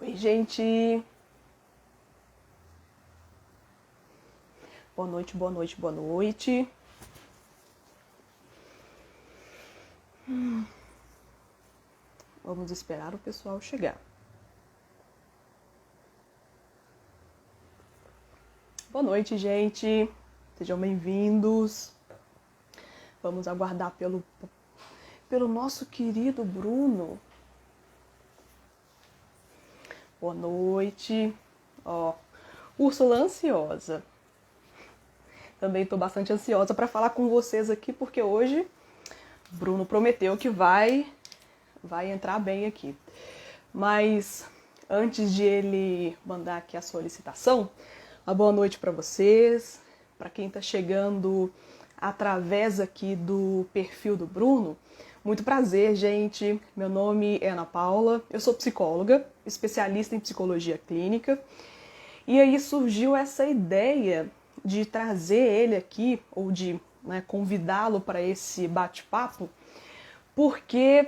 Oi, gente. Boa noite, boa noite, boa noite. Vamos esperar o pessoal chegar. Boa noite, gente. Sejam bem-vindos. Vamos aguardar pelo nosso querido Bruno. Boa noite. Ó, Úrsula ansiosa. Também estou bastante ansiosa para falar com vocês aqui, porque hoje Bruno prometeu que vai entrar bem aqui. Mas antes de ele mandar aqui a solicitação, uma boa noite para vocês, para quem está chegando através aqui do perfil do Bruno. Muito prazer, gente. Meu nome é Ana Paula, eu sou psicóloga, especialista em psicologia clínica. E aí surgiu essa ideia de trazer ele aqui, ou de convidá-lo para esse bate-papo, porque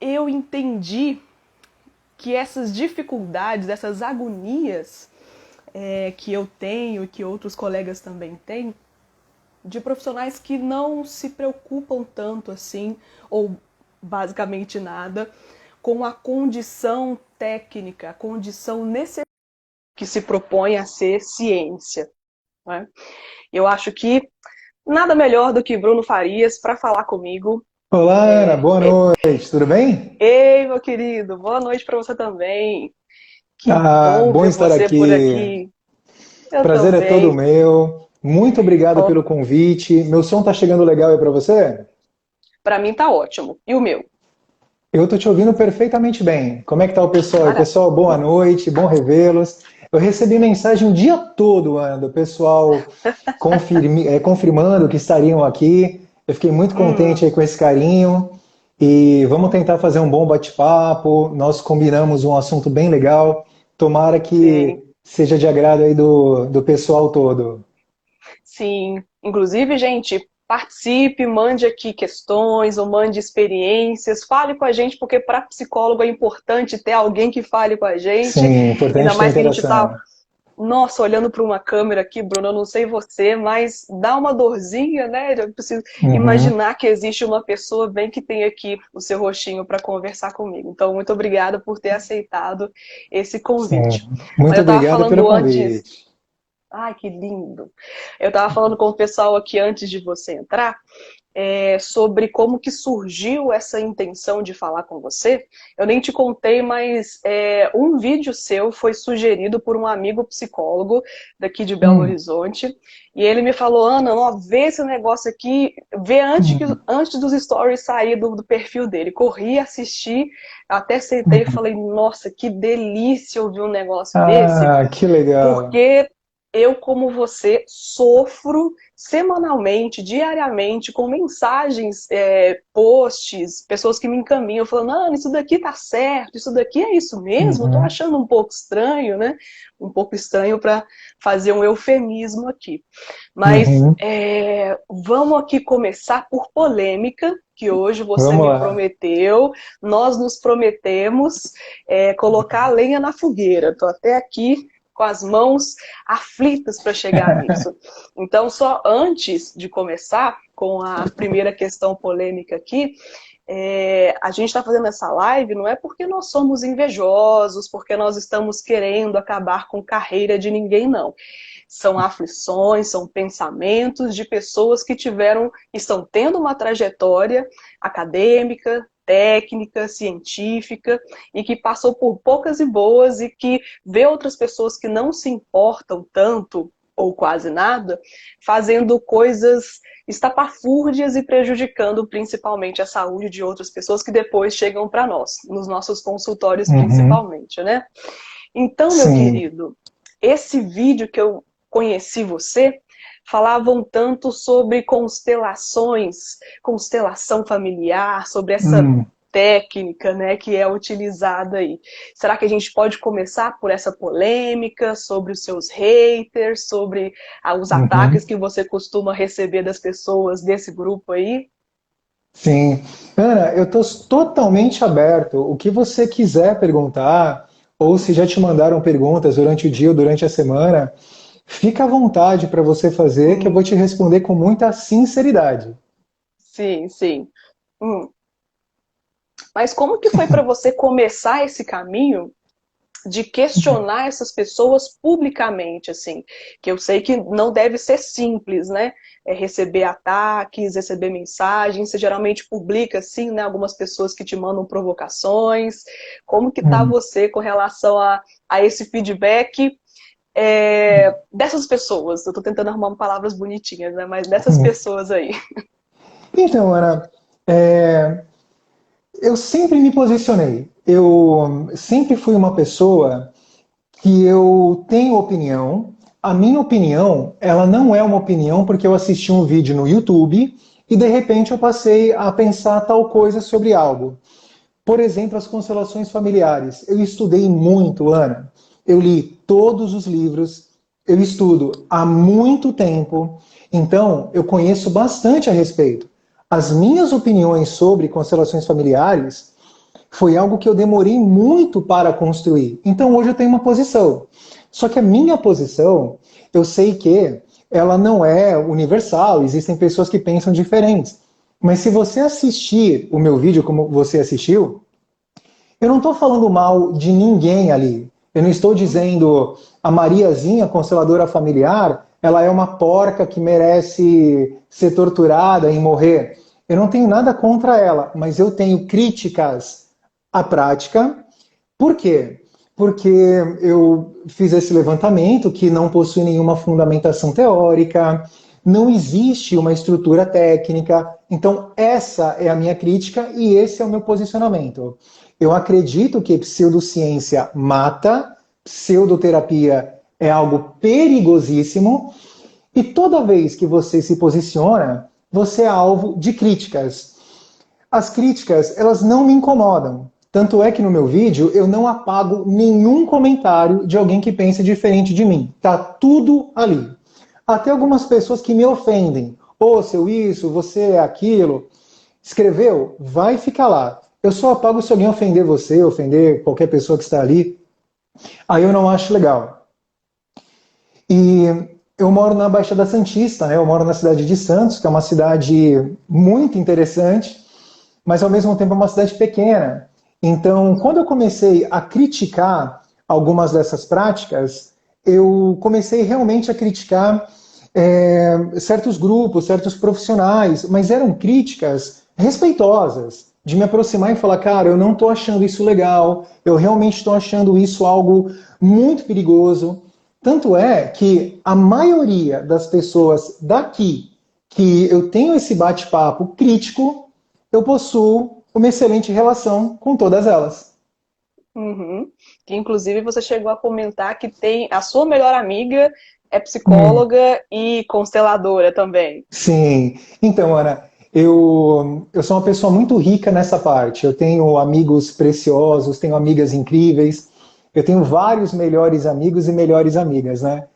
eu entendi que essas dificuldades, essas agonias que eu tenho e que outros colegas também têm, de profissionais que não se preocupam tanto assim, ou basicamente nada, com a condição técnica, a condição necessária que se propõe a ser ciência. Né? Eu acho que nada melhor do que Bruno Farias para falar comigo. Olá, Ana, boa noite, tudo bem? Ei, meu querido, boa noite para você também. Que Ah, bom bom ver estar você por aqui. aqui. Eu Prazer é todo também. meu. Muito obrigado Ó, pelo convite. Meu som tá chegando legal aí para você? para mim tá ótimo. E o meu? Eu tô te ouvindo perfeitamente bem. Como é que tá o pessoal aí? Mara... Pessoal, boa noite, bom revê-los. Eu recebi mensagem o dia todo, Ana, do pessoal confirmando que estariam aqui. Eu fiquei muito contente aí com esse carinho. E vamos tentar fazer um bom bate-papo. Nós combinamos um assunto bem legal. Tomara Sim, que seja de agrado aí do pessoal todo. sim. Inclusive, gente, participe, mande aqui questões ou mande experiências, fale com a gente, porque para psicólogo é importante ter alguém que fale com a gente, Sim, ainda importante ter mais que a gente está. interação. Nossa, olhando para uma câmera aqui, Bruno, eu não sei você, mas dá uma dorzinha, né? Eu preciso Uhum, imaginar que existe uma pessoa bem que tem aqui o seu rostinho para conversar comigo. Então, muito obrigada por ter aceitado esse sim. convite. Mas Muito eu estava obrigado pelo falando antes. convite. Ai, que lindo! Eu estava falando com o pessoal aqui antes de você entrar, sobre como que surgiu essa intenção de falar com você. Eu nem te contei, mas um vídeo seu foi sugerido por um amigo psicólogo daqui de Belo Hum, Horizonte, e ele me falou, Ana, ó, vê esse negócio aqui, vê hum, antes dos stories sair do perfil dele. Corri, assisti, até sentei e uhum. falei, nossa, que delícia ouvir um negócio desse, Ah, que legal. porque eu, como você, sofro semanalmente, diariamente, com mensagens, posts, pessoas que me encaminham falando, ah, isso daqui tá certo, isso daqui é isso mesmo, tô Uhum, achando um pouco estranho, né? Um pouco estranho para fazer um eufemismo aqui. Mas uhum. vamos aqui começar por polêmica, que hoje você Vamos me lá. prometeu, nós nos prometemos colocar a lenha na fogueira. Estou até aqui com as mãos aflitas para chegar nisso. Então, só antes de começar com a primeira questão polêmica aqui, a gente está fazendo essa live não é porque nós somos invejosos, porque nós estamos querendo acabar com carreira de ninguém, não. São aflições, são pensamentos de pessoas que estão tendo uma trajetória acadêmica, técnica, científica, e que passou por poucas e boas e que vê outras pessoas que não se importam tanto ou quase nada, fazendo coisas estapafúrdias e prejudicando principalmente a saúde de outras pessoas que depois chegam para nós, nos nossos consultórios Uhum, principalmente, né? Então, meu sim. querido, esse vídeo que eu conheci você, falava um tanto sobre constelações, constelação familiar, sobre essa Hum, técnica, né, que é utilizada aí. Será que a gente pode começar por essa polêmica sobre os seus haters, sobre os ataques uhum, que você costuma receber das pessoas desse grupo aí? sim. Ana, eu estou totalmente aberto. O que você quiser perguntar, ou se já te mandaram perguntas durante o dia ou durante a semana, fica à vontade para você fazer, que eu vou te responder com muita sinceridade. Sim, sim. Hum. Mas como que foi para você começar esse caminho de questionar essas pessoas publicamente, assim? Que eu sei que não deve ser simples, né? É receber ataques, receber mensagens, você geralmente publica, assim, né? Algumas pessoas que te mandam provocações. Como que tá Hum. você com relação a esse feedback dessas pessoas? Eu tô tentando arrumar palavras bonitinhas, né? Mas dessas pessoas aí. Então, Ana, é, eu sempre me posicionei. Eu sempre fui uma pessoa que eu tenho opinião. A minha opinião, ela não é uma opinião porque eu assisti um vídeo no YouTube e de repente eu passei a pensar tal coisa sobre algo. Por exemplo, as constelações familiares. Eu estudei muito, Ana. Eu li todos os livros. Eu estudo há muito tempo. Então, eu conheço bastante a respeito. As minhas opiniões sobre constelações familiares foi algo que eu demorei muito para construir. Então hoje eu tenho uma posição. Só que a minha posição, eu sei que ela não é universal, existem pessoas que pensam diferentes. Mas se você assistir o meu vídeo como você assistiu, eu não estou falando mal de ninguém ali. Eu não estou dizendo a Mariazinha, consteladora familiar, ela é uma porca que merece ser torturada e morrer. Eu não tenho nada contra ela, mas eu tenho críticas à prática. Por quê? Porque eu fiz esse levantamento que não possui nenhuma fundamentação teórica, não existe uma estrutura técnica. Então, essa é a minha crítica e esse é o meu posicionamento. Eu acredito que pseudociência mata, pseudoterapia é algo perigosíssimo, e toda vez que você se posiciona, você é alvo de críticas. As críticas, elas não me incomodam. Tanto é que no meu vídeo eu não apago nenhum comentário de alguém que pense diferente de mim. Tá tudo ali. Até algumas pessoas que me ofendem. Ô, seu isso, você é aquilo. Escreveu? Vai ficar lá. Eu só apago se alguém ofender você, ofender qualquer pessoa que está ali. Aí eu não acho legal. E eu moro na Baixada Santista, né? Eu moro na cidade de Santos, que é uma cidade muito interessante, mas ao mesmo tempo é uma cidade pequena. Então, quando eu comecei a criticar algumas dessas práticas, eu comecei realmente a criticar certos grupos, certos profissionais, mas eram críticas respeitosas, de me aproximar e falar, cara, eu não estou achando isso legal, eu realmente estou achando isso algo muito perigoso. Tanto é que a maioria das pessoas daqui que eu tenho esse bate-papo crítico, eu possuo uma excelente relação com todas elas. Uhum. Que inclusive você chegou a comentar que tem a sua melhor amiga é Hum, psicóloga e consteladora também. sim. Então, Ana, eu sou uma pessoa muito rica nessa parte. Eu tenho amigos preciosos, tenho amigas incríveis, eu tenho vários melhores amigos e melhores amigas, né?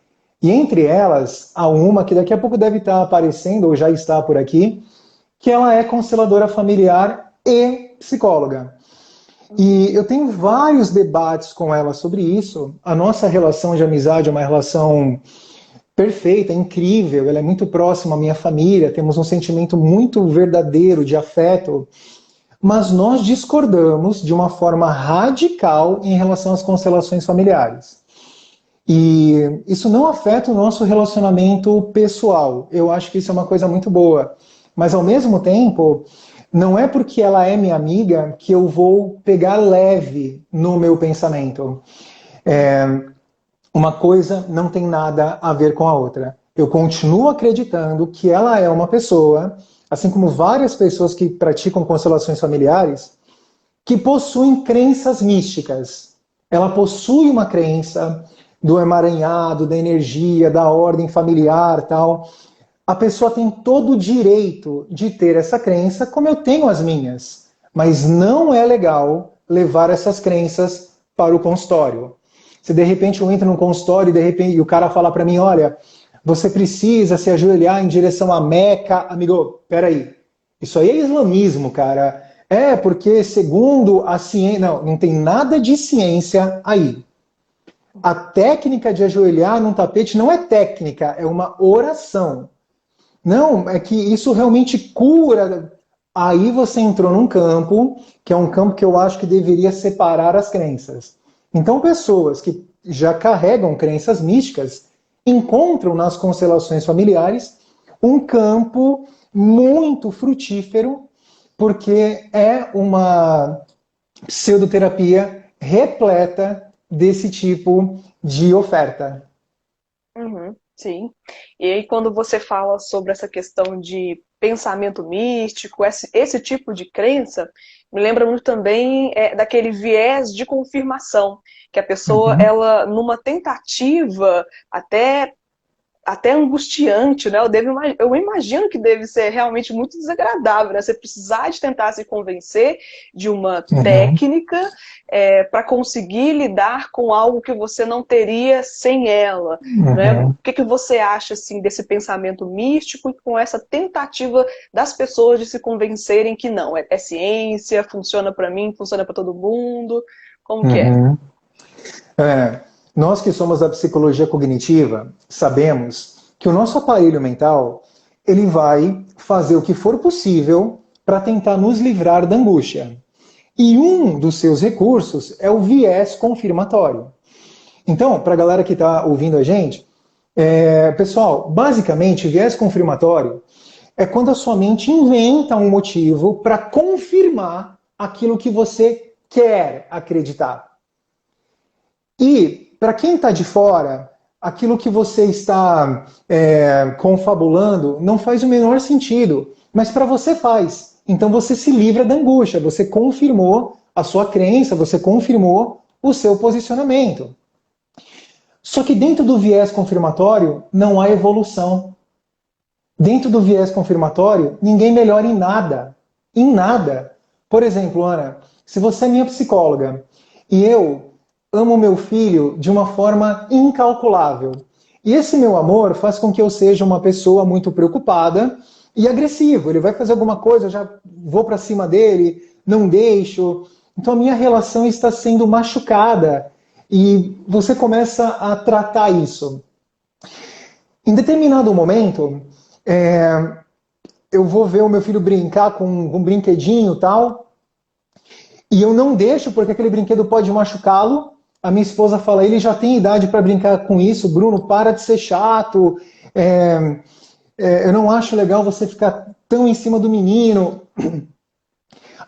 E entre elas, há uma que daqui a pouco deve estar aparecendo, ou já está por aqui, que ela é consteladora familiar e psicóloga. E eu tenho vários debates com ela sobre isso. A nossa relação de amizade é uma relação perfeita, incrível, ela é muito próxima à minha família, temos um sentimento muito verdadeiro de afeto, mas nós discordamos de uma forma radical em relação às constelações familiares. E isso não afeta o nosso relacionamento pessoal. Eu acho que isso é uma coisa muito boa. Mas ao mesmo tempo, não é porque ela é minha amiga que eu vou pegar leve no meu pensamento. Uma coisa não tem nada a ver com a outra. Eu continuo acreditando que ela é uma pessoa, assim como várias pessoas que praticam constelações familiares, que possuem crenças místicas. Ela possui uma crença do emaranhado, da energia, da ordem familiar, tal. A pessoa tem todo o direito de ter essa crença, como eu tenho as minhas. Mas não é legal levar essas crenças para o consultório. Se de repente eu entro num consultório e de repente e o cara fala para mim, olha, você precisa se ajoelhar em direção à Meca, amigo, peraí, isso aí é islamismo, cara. Porque segundo a ciência, não tem nada de ciência aí. A técnica de ajoelhar num tapete não é técnica, é uma oração. Não, é que isso realmente cura. Aí você entrou num campo, que é um campo que eu acho que deveria separar as crenças. Então, pessoas que já carregam crenças místicas encontram nas constelações familiares um campo muito frutífero, porque é uma pseudoterapia repleta desse tipo de oferta. Uhum, sim. E aí, quando você fala sobre essa questão de pensamento místico, esse tipo de crença, me lembra muito também daquele viés de confirmação, que a pessoa, Uhum, ela, numa tentativa até angustiante, né? Eu imagino que deve ser realmente muito desagradável, né? Você precisar de tentar se convencer de uma uhum, técnica para conseguir lidar com algo que você não teria sem ela, né? O uhum. que você acha assim desse pensamento místico e com essa tentativa das pessoas de se convencerem que não, é ciência, funciona para mim, funciona para todo mundo, como que é? Uhum. É, nós que somos da psicologia cognitiva sabemos que o nosso aparelho mental ele vai fazer o que for possível para tentar nos livrar da angústia. E um dos seus recursos é o viés confirmatório. Então, para a galera que está ouvindo a gente, pessoal, basicamente, viés confirmatório é quando a sua mente inventa um motivo para confirmar aquilo que você quer acreditar. E, para quem está de fora, aquilo que você está confabulando não faz o menor sentido, mas para você faz. Então você se livra da angústia, você confirmou a sua crença, você confirmou o seu posicionamento. Só que dentro do viés confirmatório não há evolução. Dentro do viés confirmatório, ninguém melhora em nada. Em nada. Por exemplo, Ana, se você é minha psicóloga e eu amo meu filho de uma forma incalculável, e esse meu amor faz com que eu seja uma pessoa muito preocupada e agressivo. Ele vai fazer alguma coisa, eu já vou para cima dele, não deixo. Então a minha relação está sendo machucada e você começa a tratar isso. Em determinado momento, é, eu vou ver o meu filho brincar com um brinquedinho e tal, e eu não deixo porque aquele brinquedo pode machucá-lo. A minha esposa fala, ele já tem idade para brincar com isso, Bruno, para de ser chato, eu não acho legal você ficar tão em cima do menino.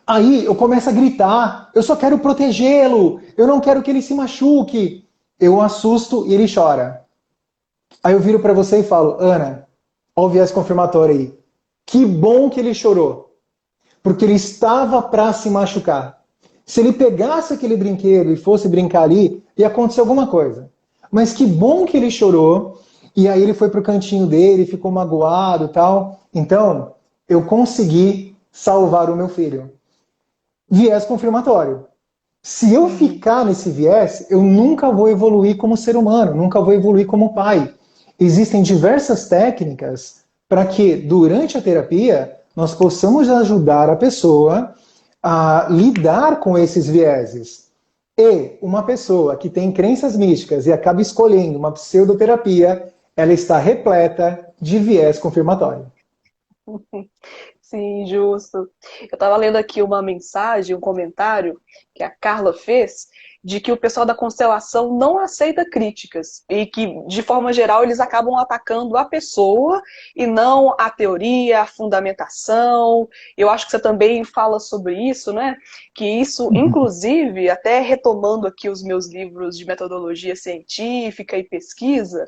Aí eu começo a gritar, eu só quero protegê-lo, eu não quero que ele se machuque. Eu o assusto e ele chora. Aí eu viro para você e falo, Ana, olha o viés confirmatório aí. Que bom que ele chorou, porque ele estava para se machucar. Se ele pegasse aquele brinquedo e fosse brincar ali, ia acontecer alguma coisa. Mas que bom que ele chorou, e aí ele foi pro cantinho dele, ficou magoado e tal. Então, eu consegui salvar o meu filho. Viés confirmatório. Se eu Uhum. ficar nesse viés, eu nunca vou evoluir como ser humano, nunca vou evoluir como pai. Existem diversas técnicas para que, durante a terapia, nós possamos ajudar a pessoa a lidar com esses vieses. E uma pessoa que tem crenças místicas e acaba escolhendo uma pseudoterapia, ela está repleta de viés confirmatório. Sim, justo. Eu estava lendo aqui uma mensagem, um comentário que a Carla fez de que o pessoal da constelação não aceita críticas e que, de forma geral, eles acabam atacando a pessoa e não a teoria, a fundamentação. Eu acho que você também fala sobre isso, né? Que isso, inclusive, até retomando aqui os meus livros de metodologia científica e pesquisa,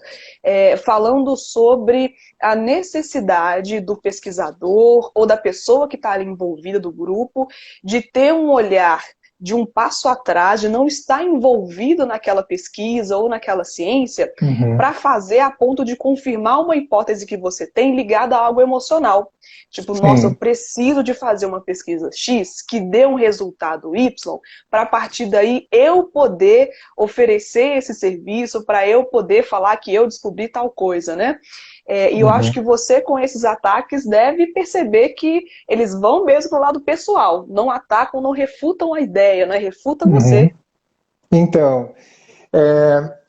falando sobre a necessidade do pesquisador ou da pessoa que está ali envolvida do grupo de ter um olhar de um passo atrás, de não estar envolvido naquela pesquisa ou naquela ciência, Uhum. para fazer a ponto de confirmar uma hipótese que você tem ligada a algo emocional. Tipo, nossa, eu Sim. preciso de fazer uma pesquisa X que dê um resultado Y, para a partir daí eu poder oferecer esse serviço, para eu poder falar que eu descobri tal coisa, né? E eu acho que você, com esses ataques, deve perceber que eles vão mesmo pro lado pessoal. Não atacam, não refutam a ideia, né? Refutam Uhum. você. Então,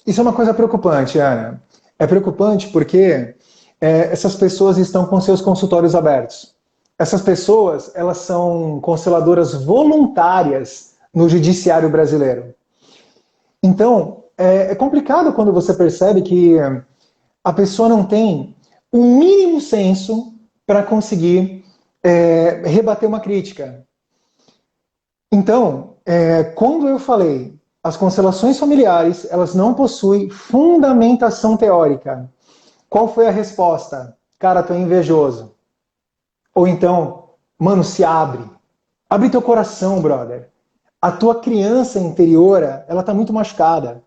isso é uma coisa preocupante, Ana. É preocupante porque essas pessoas estão com seus consultórios abertos. Essas pessoas, elas são consteladoras voluntárias no judiciário brasileiro. Então, é complicado quando você percebe que a pessoa não tem o mínimo senso para conseguir rebater uma crítica. Então, quando eu falei, as constelações familiares, elas não possuem fundamentação teórica. Qual foi a resposta? Cara, tô invejoso. Ou então, mano, se abre. Abre teu coração, brother. A tua criança interior, ela tá muito machucada.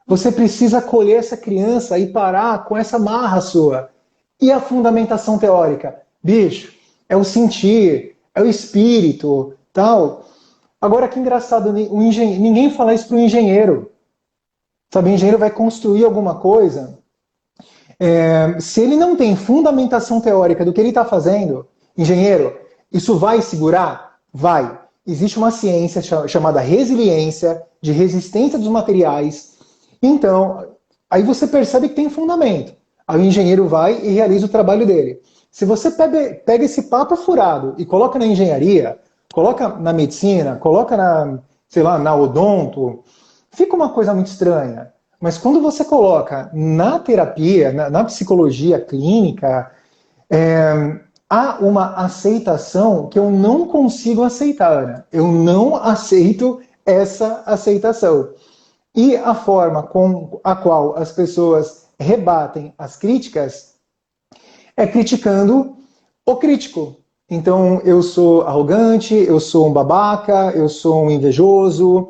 Você precisa acolher essa criança e parar com essa marra sua. E a fundamentação teórica? Bicho, é o sentir, é o espírito, tal. Agora que engraçado, ninguém fala isso para o engenheiro. Sabe, o engenheiro vai construir alguma coisa. Se ele não tem fundamentação teórica do que ele está fazendo, engenheiro, isso vai segurar? Vai. Existe uma ciência chamada resiliência, de resistência dos materiais. Então, aí você percebe que tem fundamento. Aí o engenheiro vai e realiza o trabalho dele. Se você pega esse papo furado e coloca na engenharia, coloca na medicina, coloca na, sei lá, na odonto, fica uma coisa muito estranha. Mas quando você coloca na terapia, na psicologia clínica, há uma aceitação que eu não consigo aceitar, Ana. Eu não aceito essa aceitação. E a forma com a qual as pessoas rebatem as críticas é criticando o crítico. Então, eu sou arrogante, eu sou um babaca, eu sou um invejoso.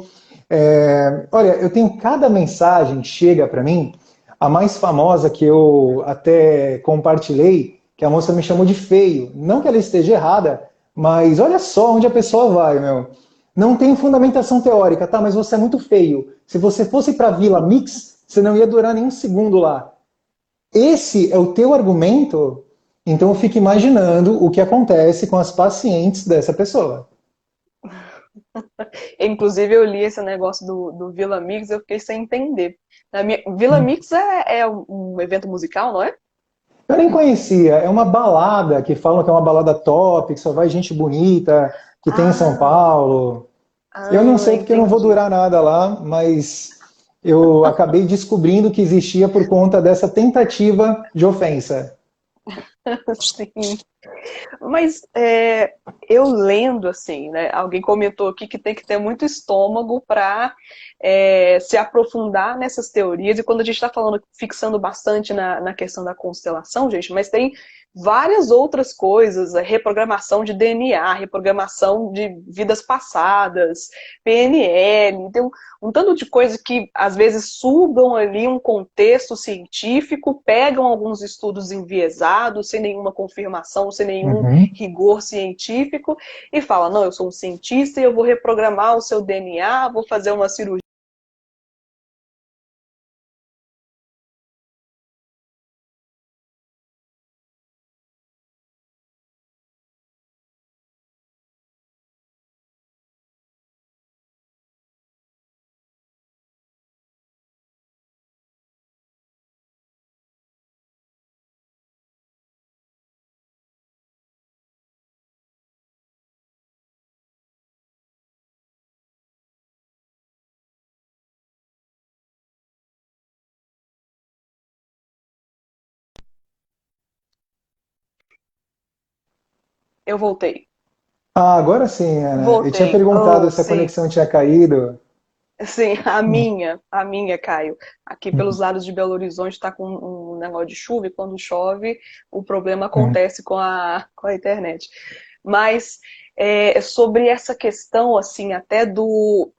Olha, eu tenho cada mensagem que chega para mim, a mais famosa que eu até compartilhei, que a moça me chamou de feio. Não que ela esteja errada, mas olha só onde a pessoa vai, meu. Não tem fundamentação teórica, tá? Mas você é muito feio. Se você fosse para Vila Mix, você não ia durar nem um segundo lá. Esse é o teu argumento? Então eu fico imaginando o que acontece com as pacientes dessa pessoa. Inclusive, eu li esse negócio do Vila Mix, eu fiquei sem entender. Vila Mix é um evento musical, não é? Eu nem conhecia, é uma balada que falam que é uma balada top, que só vai gente bonita, que tem em São Ah, Paulo. Eu não sei porque eu não vou entendi. durar nada lá, mas eu acabei descobrindo que existia por conta dessa tentativa de ofensa. Sim. Mas eu lendo, assim, né? Alguém comentou aqui que tem que ter muito estômago para se aprofundar nessas teorias. E quando a gente está falando, fixando bastante na questão da constelação, gente, mas tem várias outras coisas, a reprogramação de DNA, reprogramação de vidas passadas, PNL, tem um tanto de coisa que às vezes sugam ali um contexto científico, pegam alguns estudos enviesados, sem nenhuma confirmação, sem nenhum Uhum. rigor científico, e falam, não, eu sou um cientista e eu vou reprogramar o seu DNA, vou fazer uma cirurgia. Eu voltei. Ah, agora sim, Ana. Eu tinha Voltei. perguntado Oh, se a sim. conexão tinha caído. Sim, a minha, Caio. Aqui pelos lados de Belo Horizonte está com um negócio de chuva e quando chove o problema acontece com a internet. Mas sobre essa questão, assim, até do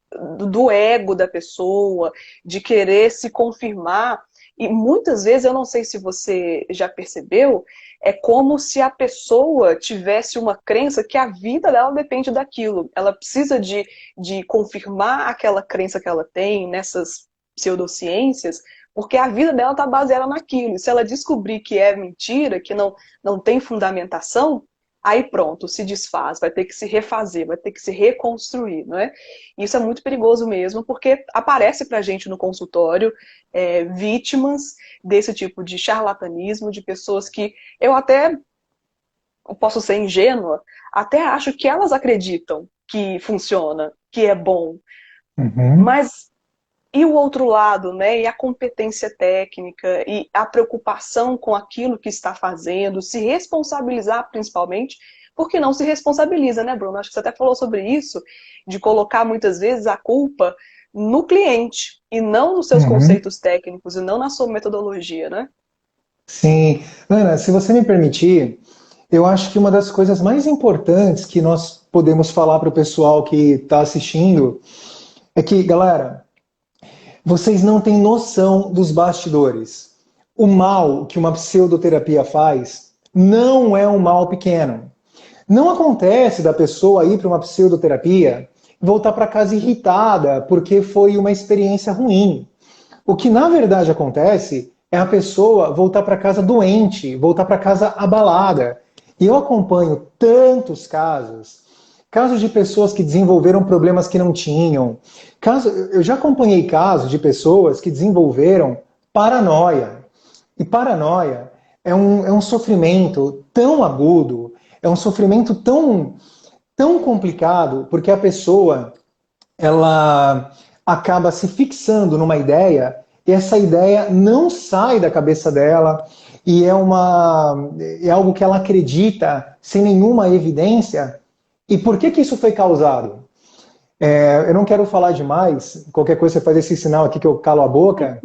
ego da pessoa, de querer se confirmar, e muitas vezes, eu não sei se você já percebeu, é como se a pessoa tivesse uma crença que a vida dela depende daquilo. Ela precisa de confirmar aquela crença que ela tem nessas pseudociências porque a vida dela está baseada naquilo. E se ela descobrir que é mentira, que não tem fundamentação, aí pronto, se desfaz, vai ter que se refazer, vai ter que se reconstruir, não é? Isso é muito perigoso mesmo, porque aparece pra gente no consultório vítimas desse tipo de charlatanismo, de pessoas que eu posso ser ingênua, até acho que elas acreditam que funciona, que é bom, Uhum. mas e o outro lado, né? E a competência técnica, e a preocupação com aquilo que está fazendo, se responsabilizar principalmente, porque não se responsabiliza, né, Bruno? Acho que você até falou sobre isso, de colocar muitas vezes a culpa no cliente, e não nos seus Uhum. conceitos técnicos, e não na sua metodologia, né? Sim. Ana, se você me permitir, eu acho que uma das coisas mais importantes que nós podemos falar para o pessoal que está assistindo é que, galera, vocês não têm noção dos bastidores. O mal que uma pseudoterapia faz não é um mal pequeno. Não acontece da pessoa ir para uma pseudoterapia e voltar para casa irritada porque foi uma experiência ruim. O que na verdade acontece é a pessoa voltar para casa doente, voltar para casa abalada. E eu acompanho tantos casos, casos de pessoas que desenvolveram problemas que não tinham. Eu já acompanhei casos de pessoas que desenvolveram paranoia. E paranoia é um sofrimento tão agudo, é um sofrimento tão complicado, porque a pessoa ela acaba se fixando numa ideia e essa ideia não sai da cabeça dela e é algo que ela acredita sem nenhuma evidência. E por que isso foi causado? Eu não quero falar demais, qualquer coisa você faz esse sinal aqui que eu calo a boca,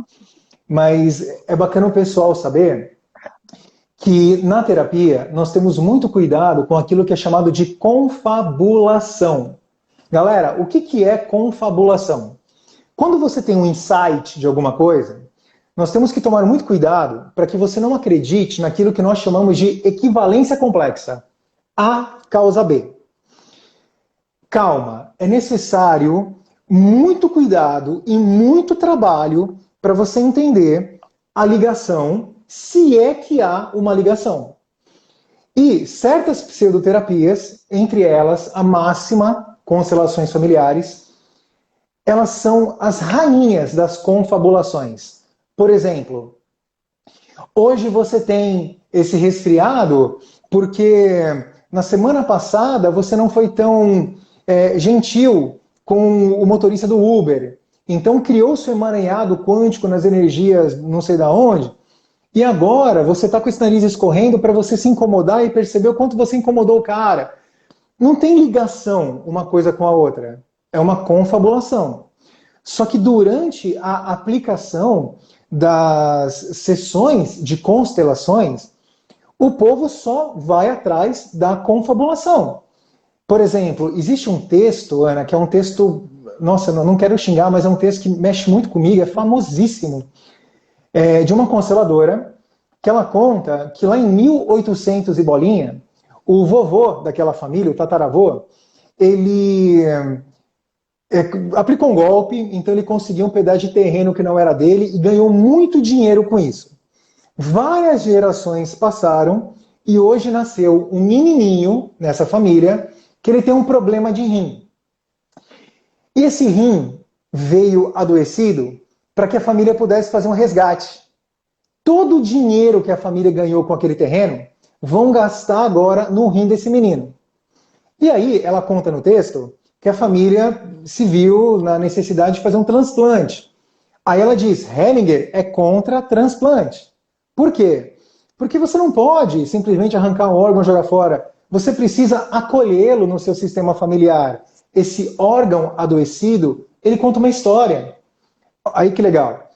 mas é bacana o pessoal saber que na terapia nós temos muito cuidado com aquilo que é chamado de confabulação. Galera, o que é confabulação? Quando você tem um insight de alguma coisa, nós temos que tomar muito cuidado para que você não acredite naquilo que nós chamamos de equivalência complexa. A causa B. Calma, é necessário muito cuidado e muito trabalho para você entender a ligação, se é que há uma ligação. E certas pseudoterapias, entre elas a máxima, constelações familiares, elas são as rainhas das confabulações. Por exemplo, hoje você tem esse resfriado porque na semana passada você não foi tão gentil com o motorista do Uber. Então criou-se um emaranhado quântico nas energias não sei da onde. E agora você está com esse nariz escorrendo para você se incomodar e perceber o quanto você incomodou o cara. Não tem ligação uma coisa com a outra. É uma confabulação. Só que durante a aplicação das sessões de constelações, o povo só vai atrás da confabulação. Por exemplo, existe um texto, Ana, que é um texto, nossa, não quero xingar, mas é um texto que mexe muito comigo, é famosíssimo, de uma consteladora, que ela conta que lá em 1800 e bolinha, o vovô daquela família, o tataravô, ele aplicou um golpe, então ele conseguiu um pedaço de terreno que não era dele e ganhou muito dinheiro com isso. Várias gerações passaram e hoje nasceu um menininho nessa família que ele tem um problema de rim. E esse rim veio adoecido para que a família pudesse fazer um resgate. Todo o dinheiro que a família ganhou com aquele terreno vão gastar agora no rim desse menino. E aí ela conta no texto que a família se viu na necessidade de fazer um transplante. Aí ela diz, Hellinger é contra transplante. Por quê? Porque você não pode simplesmente arrancar um órgão e jogar fora. Você precisa acolhê-lo no seu sistema familiar. Esse órgão adoecido, ele conta uma história. Aí que legal.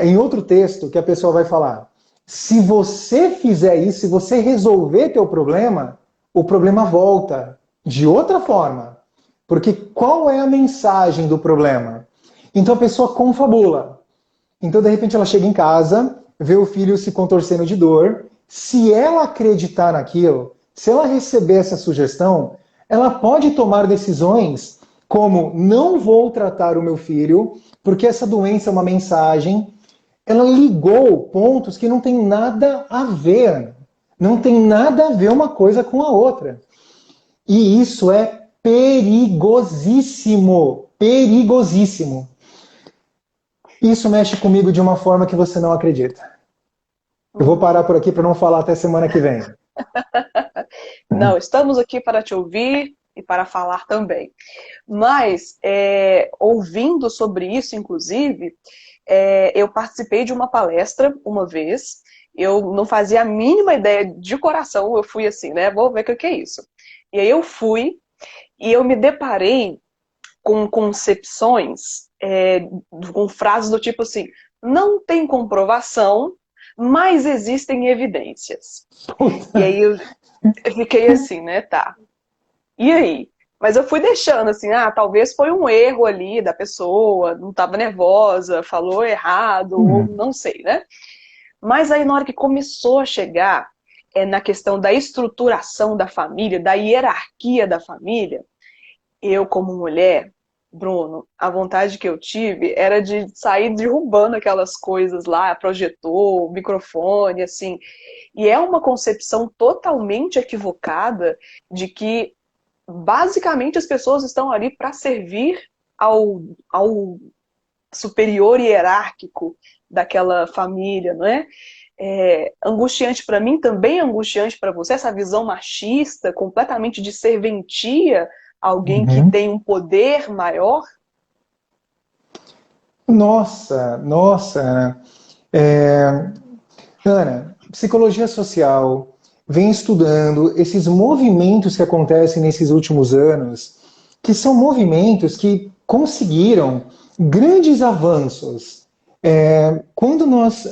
Em outro texto que a pessoa vai falar, se você fizer isso, se você resolver teu problema, o problema volta de outra forma. Porque qual é a mensagem do problema? Então a pessoa confabula. Então de repente ela chega em casa, vê o filho se contorcendo de dor. Se ela acreditar naquilo, se ela receber essa sugestão, ela pode tomar decisões como não vou tratar o meu filho, porque essa doença é uma mensagem, ela ligou pontos que não tem nada a ver. Não tem nada a ver uma coisa com a outra. E isso é perigosíssimo. Perigosíssimo. Isso mexe comigo de uma forma que você não acredita. Eu vou parar por aqui para não falar até semana que vem. Não, estamos aqui para te ouvir e para falar também. Mas, ouvindo sobre isso, inclusive, eu participei de uma palestra uma vez. Eu não fazia a mínima ideia de coração, eu fui assim, né? Vou ver o que é isso. E aí eu fui e eu me deparei com concepções, com frases do tipo assim, não tem comprovação, mas existem evidências. E aí eu fiquei assim, né? Tá. E aí? Mas eu fui deixando assim, talvez foi um erro ali da pessoa, não estava nervosa, falou errado, ou não sei, né? Mas aí na hora que começou a chegar na questão da estruturação da família, da hierarquia da família, eu como mulher, Bruno, a vontade que eu tive era de sair derrubando aquelas coisas lá, projetor, microfone, assim. E é uma concepção totalmente equivocada de que basicamente as pessoas estão ali para servir ao superior hierárquico daquela família, não é? Angustiante para mim, também angustiante para você, essa visão machista, completamente de serventia a alguém que Uhum. tem um poder maior. Nossa, nossa. É, Ana, psicologia social vem estudando esses movimentos que acontecem nesses últimos anos, que são movimentos que conseguiram grandes avanços. Quando nós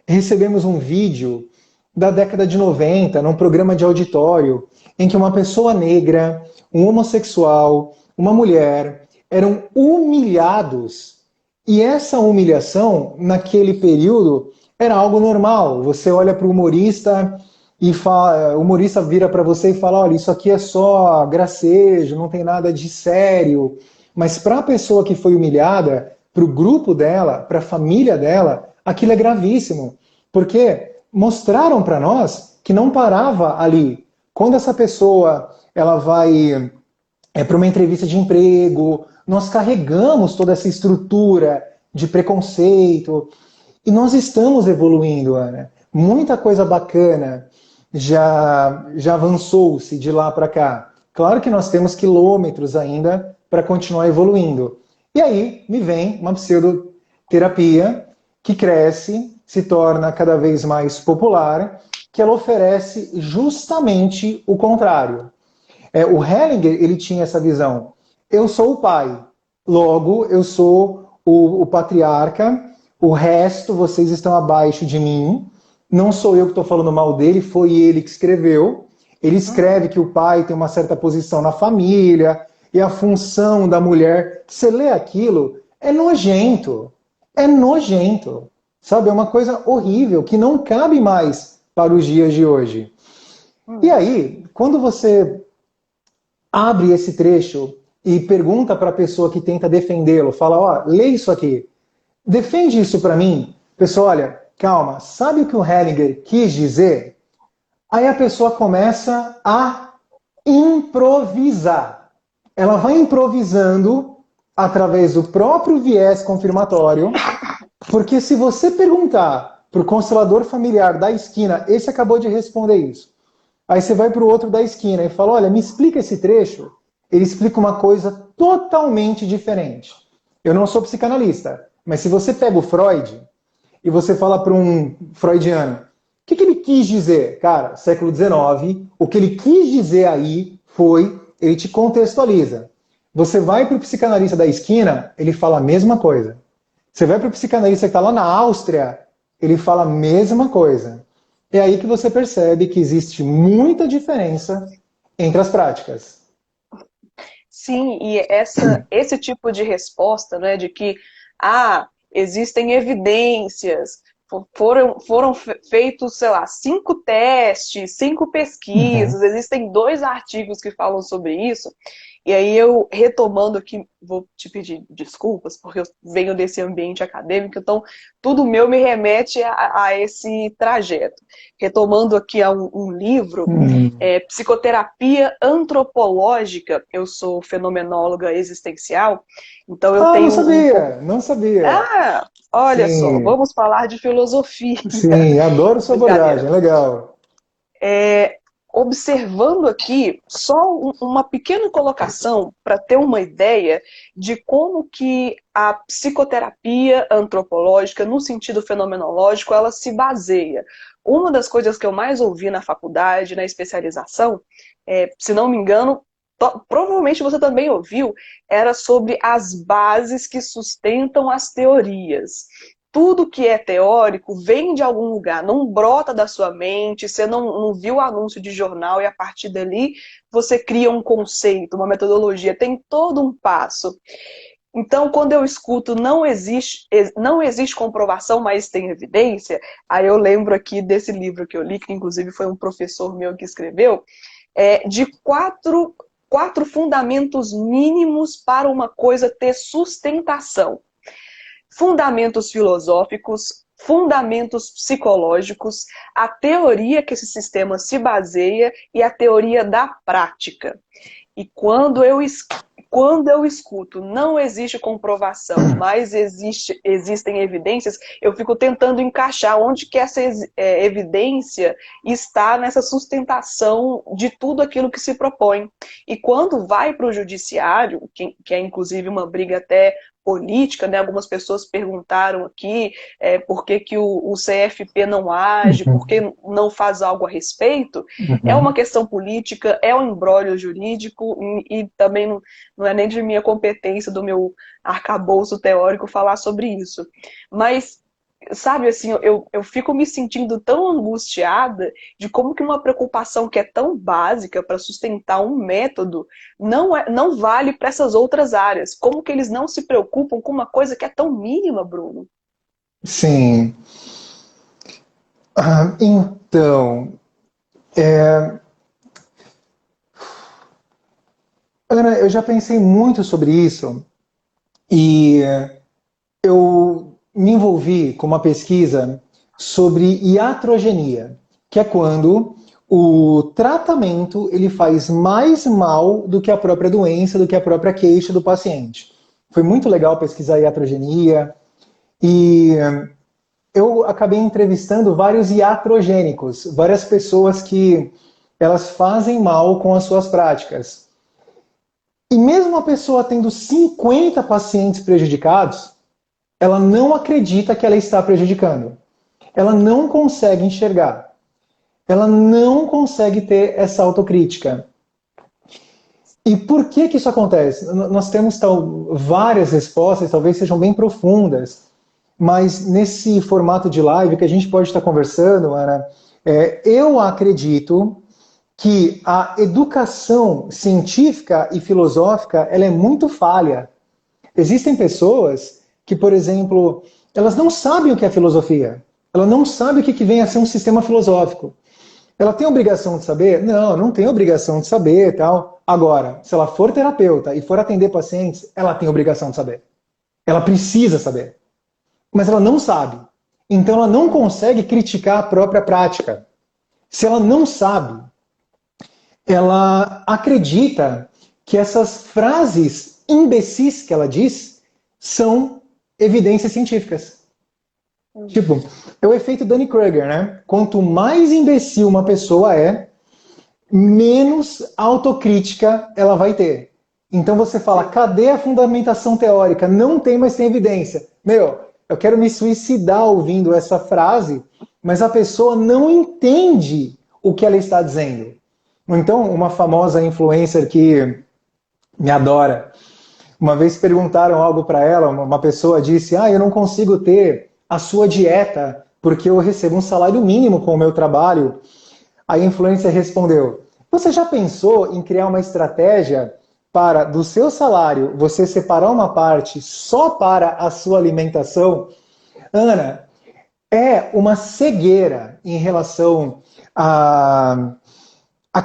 recebemos um vídeo da década de 90, num programa de auditório, em que uma pessoa negra, um homossexual, uma mulher eram humilhados, e essa humilhação, naquele período, era algo normal. Você olha para o humorista e fala, o humorista vira para você e fala: olha, isso aqui é só gracejo, não tem nada de sério. Mas para a pessoa que foi humilhada, para o grupo dela, para a família dela, aquilo é gravíssimo. Porque mostraram para nós que não parava ali. Quando essa pessoa ela vai para uma entrevista de emprego, nós carregamos toda essa estrutura de preconceito e nós estamos evoluindo, Ana. Muita coisa bacana já avançou-se de lá para cá. Claro que nós temos quilômetros ainda para continuar evoluindo. E aí me vem uma pseudoterapia que cresce, se torna cada vez mais popular, que ela oferece justamente o contrário. O Hellinger ele tinha essa visão. Eu sou o pai, logo eu sou o patriarca, o resto vocês estão abaixo de mim. Não sou eu que estou falando mal dele, foi ele que escreveu. Ele escreve que o pai tem uma certa posição na família e a função da mulher. Você lê aquilo, é nojento. É nojento. Sabe? É uma coisa horrível que não cabe mais para os dias de hoje. E aí, quando você abre esse trecho e pergunta para a pessoa que tenta defendê-lo, fala, ó, lê isso aqui, defende isso para mim. Pessoal, olha, calma, sabe o que o Hellinger quis dizer? Aí a pessoa começa a improvisar. Ela vai improvisando através do próprio viés confirmatório, porque se você perguntar para o constelador familiar da esquina, esse acabou de responder isso. Aí você vai para o outro da esquina e fala, olha, me explica esse trecho. Ele explica uma coisa totalmente diferente. Eu não sou psicanalista, mas se você pega o Freud e você fala para um freudiano, o que ele quis dizer? Cara, século XIX, o que ele quis dizer aí foi, ele te contextualiza. Você vai para o psicanalista da esquina, ele fala a mesma coisa. Você vai para o psicanalista que está lá na Áustria, ele fala a mesma coisa. É aí que você percebe que existe muita diferença entre as práticas. Sim, e esse tipo de resposta, né, de que existem evidências, foram feitos, sei lá, 5 testes, 5 Uhum. pesquisas, existem 2 artigos que falam sobre isso. E aí eu, retomando aqui, vou te pedir desculpas, porque eu venho desse ambiente acadêmico, então tudo meu me remete a esse trajeto. Retomando aqui a um livro, Psicoterapia Antropológica, eu sou fenomenóloga existencial, então eu Ah, não tenho um pouco... sabia, não sabia. Ah, olha só, Sim, vamos falar de filosofia. sim, adoro sua Brincadeira. abordagem, legal. Observando aqui só uma pequena colocação para ter uma ideia de como que a psicoterapia antropológica, no sentido fenomenológico, ela se baseia. Uma das coisas que eu mais ouvi na faculdade, na especialização, se não me engano, provavelmente você também ouviu, era sobre as bases que sustentam as teorias. Tudo que é teórico vem de algum lugar, não brota da sua mente, você não viu o anúncio de jornal e a partir dali você cria um conceito, uma metodologia, tem todo um passo. Então, quando eu escuto não existe comprovação, mas tem evidência, aí eu lembro aqui desse livro que eu li, que inclusive foi um professor meu que escreveu, de quatro fundamentos mínimos para uma coisa ter sustentação. Fundamentos filosóficos, fundamentos psicológicos, a teoria que esse sistema se baseia e a teoria da prática. E quando eu escuto não existe comprovação, mas existem evidências, eu fico tentando encaixar onde que essa evidência está nessa sustentação de tudo aquilo que se propõe. E quando vai para o judiciário, que é inclusive uma briga até política, né? Algumas pessoas perguntaram aqui por que, que o CFP não age, por Uhum, que não faz algo a respeito. É uma uhum. questão política, é um imbróglio jurídico e também não é nem de minha competência, do meu arcabouço teórico falar sobre isso. Mas, sabe, assim, eu fico me sentindo tão angustiada de como que uma preocupação que é tão básica para sustentar um método não vale para essas outras áreas. Como que eles não se preocupam com uma coisa que é tão mínima, Bruno? Sim. Então, Ana, eu já pensei muito sobre isso e eu me envolvi com uma pesquisa sobre iatrogenia, que é quando o tratamento ele faz mais mal do que a própria doença, do que a própria queixa do paciente. Foi muito legal pesquisar iatrogenia e eu acabei entrevistando vários iatrogênicos, várias pessoas que elas fazem mal com as suas práticas. E mesmo a pessoa tendo 50 pacientes prejudicados, ela não acredita que ela está prejudicando. Ela não consegue enxergar. Ela não consegue ter essa autocrítica. E por que que isso acontece? Nós temos várias respostas, talvez sejam bem profundas, mas nesse formato de live que a gente pode estar conversando, Ana, eu acredito que a educação científica e filosófica ela é muito falha. Existem pessoas que, por exemplo, elas não sabem o que é filosofia. Ela não sabe o que vem a ser um sistema filosófico. Ela tem obrigação de saber? Não, não tem obrigação de saber, tal. Agora, se ela for terapeuta e for atender pacientes, ela tem obrigação de saber. Ela precisa saber. Mas ela não sabe. Então ela não consegue criticar a própria prática. Se ela não sabe, ela acredita que essas frases imbecis que ela diz são evidências científicas. Tipo, é o efeito Dunning-Kruger, né? Quanto mais imbecil uma pessoa é, menos autocrítica ela vai ter. Então você fala, cadê a fundamentação teórica? Não tem, mas tem evidência. Meu, eu quero me suicidar ouvindo essa frase, mas a pessoa não entende o que ela está dizendo. Então, uma famosa influencer que me adora, uma vez perguntaram algo para ela, uma pessoa disse, eu não consigo ter a sua dieta porque eu recebo um salário mínimo com o meu trabalho. A influencer respondeu, você já pensou em criar uma estratégia para, do seu salário, você separar uma parte só para a sua alimentação? Ana, é uma cegueira em relação a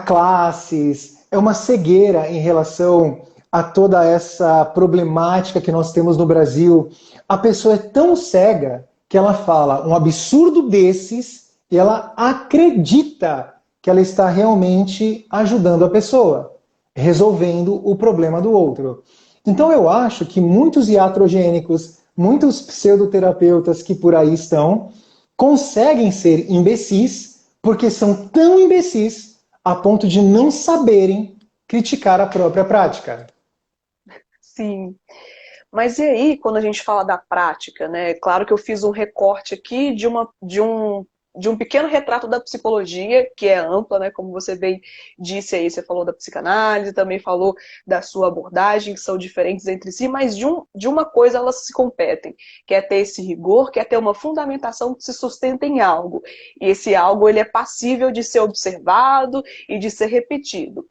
classes, é uma cegueira em relação a toda essa problemática que nós temos no Brasil. A pessoa é tão cega que ela fala um absurdo desses e ela acredita que ela está realmente ajudando a pessoa, resolvendo o problema do outro. Então eu acho que muitos iatrogênicos, muitos pseudoterapeutas que por aí estão, conseguem ser imbecis porque são tão imbecis a ponto de não saberem criticar a própria prática. Sim. Mas e aí, quando a gente fala da prática, né? Claro que eu fiz um recorte aqui de um pequeno retrato da psicologia, que é ampla, né? Como você bem disse aí, você falou da psicanálise, também falou da sua abordagem, que são diferentes entre si, mas de uma coisa elas se competem, que é ter esse rigor, que é ter uma fundamentação que se sustenta em algo. E esse algo, ele é passível de ser observado e de ser repetido.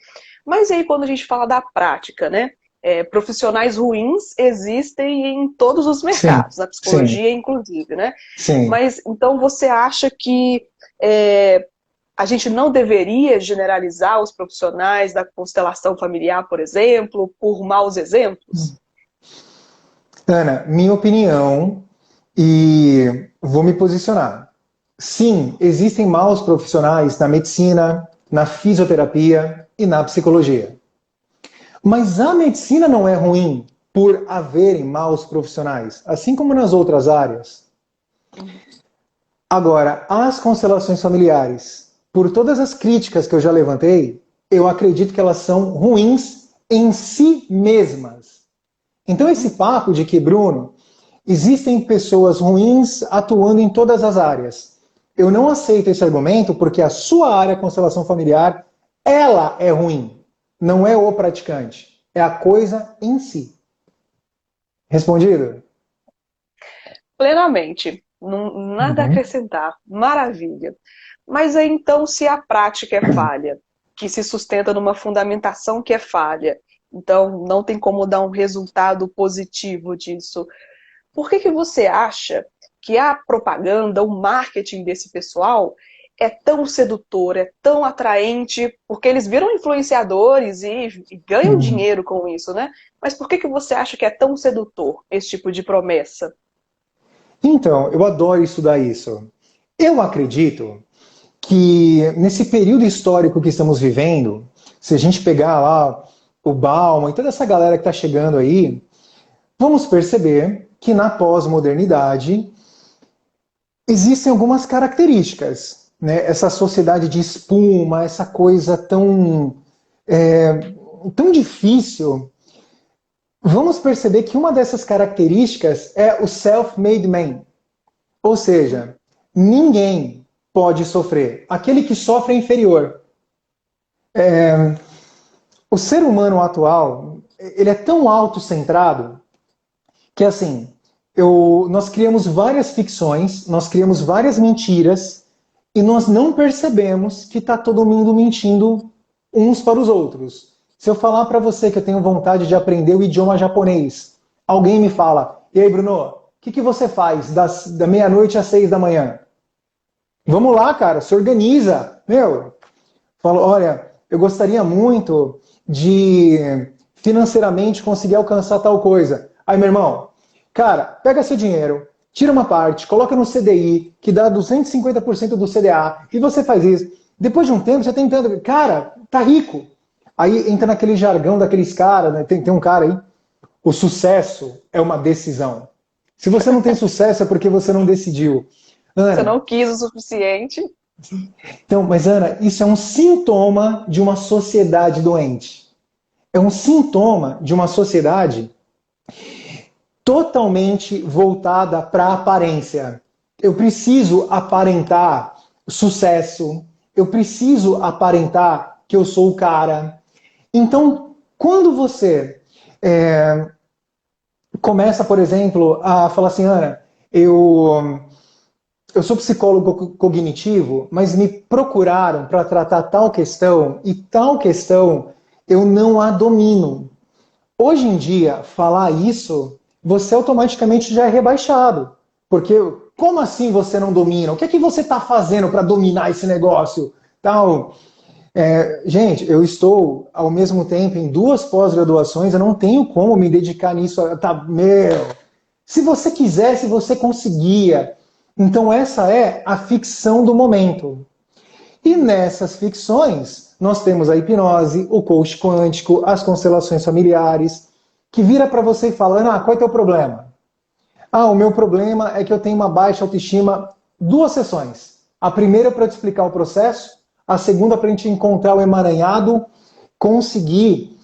Mas aí, quando a gente fala da prática, né? Profissionais ruins existem em todos os Sim, mercados, na sim, psicologia inclusive, né? sim. Mas então você acha que a gente não deveria generalizar os profissionais da constelação familiar, por exemplo, por maus exemplos? Ana, minha opinião, e vou me posicionar. Sim, existem maus profissionais na medicina, na fisioterapia e na psicologia. Mas a medicina não é ruim por haverem maus profissionais, assim como nas outras áreas. Agora, as constelações familiares, por todas as críticas que eu já levantei, eu acredito que elas são ruins em si mesmas. Então, esse papo de que, Bruno, existem pessoas ruins atuando em todas as áreas. Eu não aceito esse argumento porque a sua área, constelação familiar, ela é ruim. Não é o praticante. É a coisa em si. Respondido? Plenamente. Nada a Uhum. acrescentar. Maravilha. Mas aí então, se a prática é falha, que se sustenta numa fundamentação que é falha, então não tem como dar um resultado positivo disso. Por que você acha que a propaganda, o marketing desse pessoal é tão sedutor, é tão atraente, porque eles viram influenciadores e ganham Uhum. dinheiro com isso, né? Mas por que você acha que é tão sedutor esse tipo de promessa? Então, eu adoro estudar isso. Eu acredito que nesse período histórico que estamos vivendo, se a gente pegar lá o Bauman e toda essa galera que está chegando aí, vamos perceber que na pós-modernidade existem algumas características, né? Essa sociedade de espuma, essa coisa tão difícil. Vamos perceber que uma dessas características é o self-made man, ou seja, ninguém pode sofrer. Aquele que sofre é inferior. O ser humano atual, ele é tão autocentrado que assim, nós criamos várias ficções, nós criamos várias mentiras e nós não percebemos que está todo mundo mentindo uns para os outros. Se eu falar para você que eu tenho vontade de aprender o idioma japonês, alguém me fala, e aí Bruno, o que você faz da meia-noite às 6 da manhã? Vamos lá, cara, se organiza. Meu, falo, olha, eu gostaria muito de financeiramente conseguir alcançar tal coisa. Aí, meu irmão, cara, pega seu dinheiro, tira uma parte, coloca no CDI, que dá 250% do CDA, e você faz isso. Depois de um tempo, você tem tanto. Cara, tá rico. Aí entra naquele jargão daqueles caras, né? Tem um cara aí. O sucesso é uma decisão. Se você não tem sucesso é porque você não decidiu. Você Ana, não quis o suficiente? então, mas Ana, isso é um sintoma de uma sociedade doente. É um sintoma de uma sociedade totalmente voltada para a aparência. Eu preciso aparentar sucesso, eu preciso aparentar que eu sou o cara. Então, quando você começa, por exemplo, a falar assim, Ana, eu sou psicólogo cognitivo, mas me procuraram para tratar tal questão e tal questão eu não a domino. Hoje em dia, falar isso, você automaticamente já é rebaixado. Porque como assim você não domina? O que é que você está fazendo para dominar esse negócio? Tal. Gente, eu estou ao mesmo tempo em duas pós-graduações, eu não tenho como me dedicar nisso. Tá, meu, se você quisesse, você conseguia. Então, essa é a ficção do momento. E nessas ficções, nós temos a hipnose, o coach quântico, as constelações familiares, que vira para você e fala: ah, qual é o teu problema? Ah, o meu problema é que eu tenho uma baixa autoestima. Duas sessões. A primeira para te explicar o processo, a segunda para a gente encontrar o emaranhado, conseguir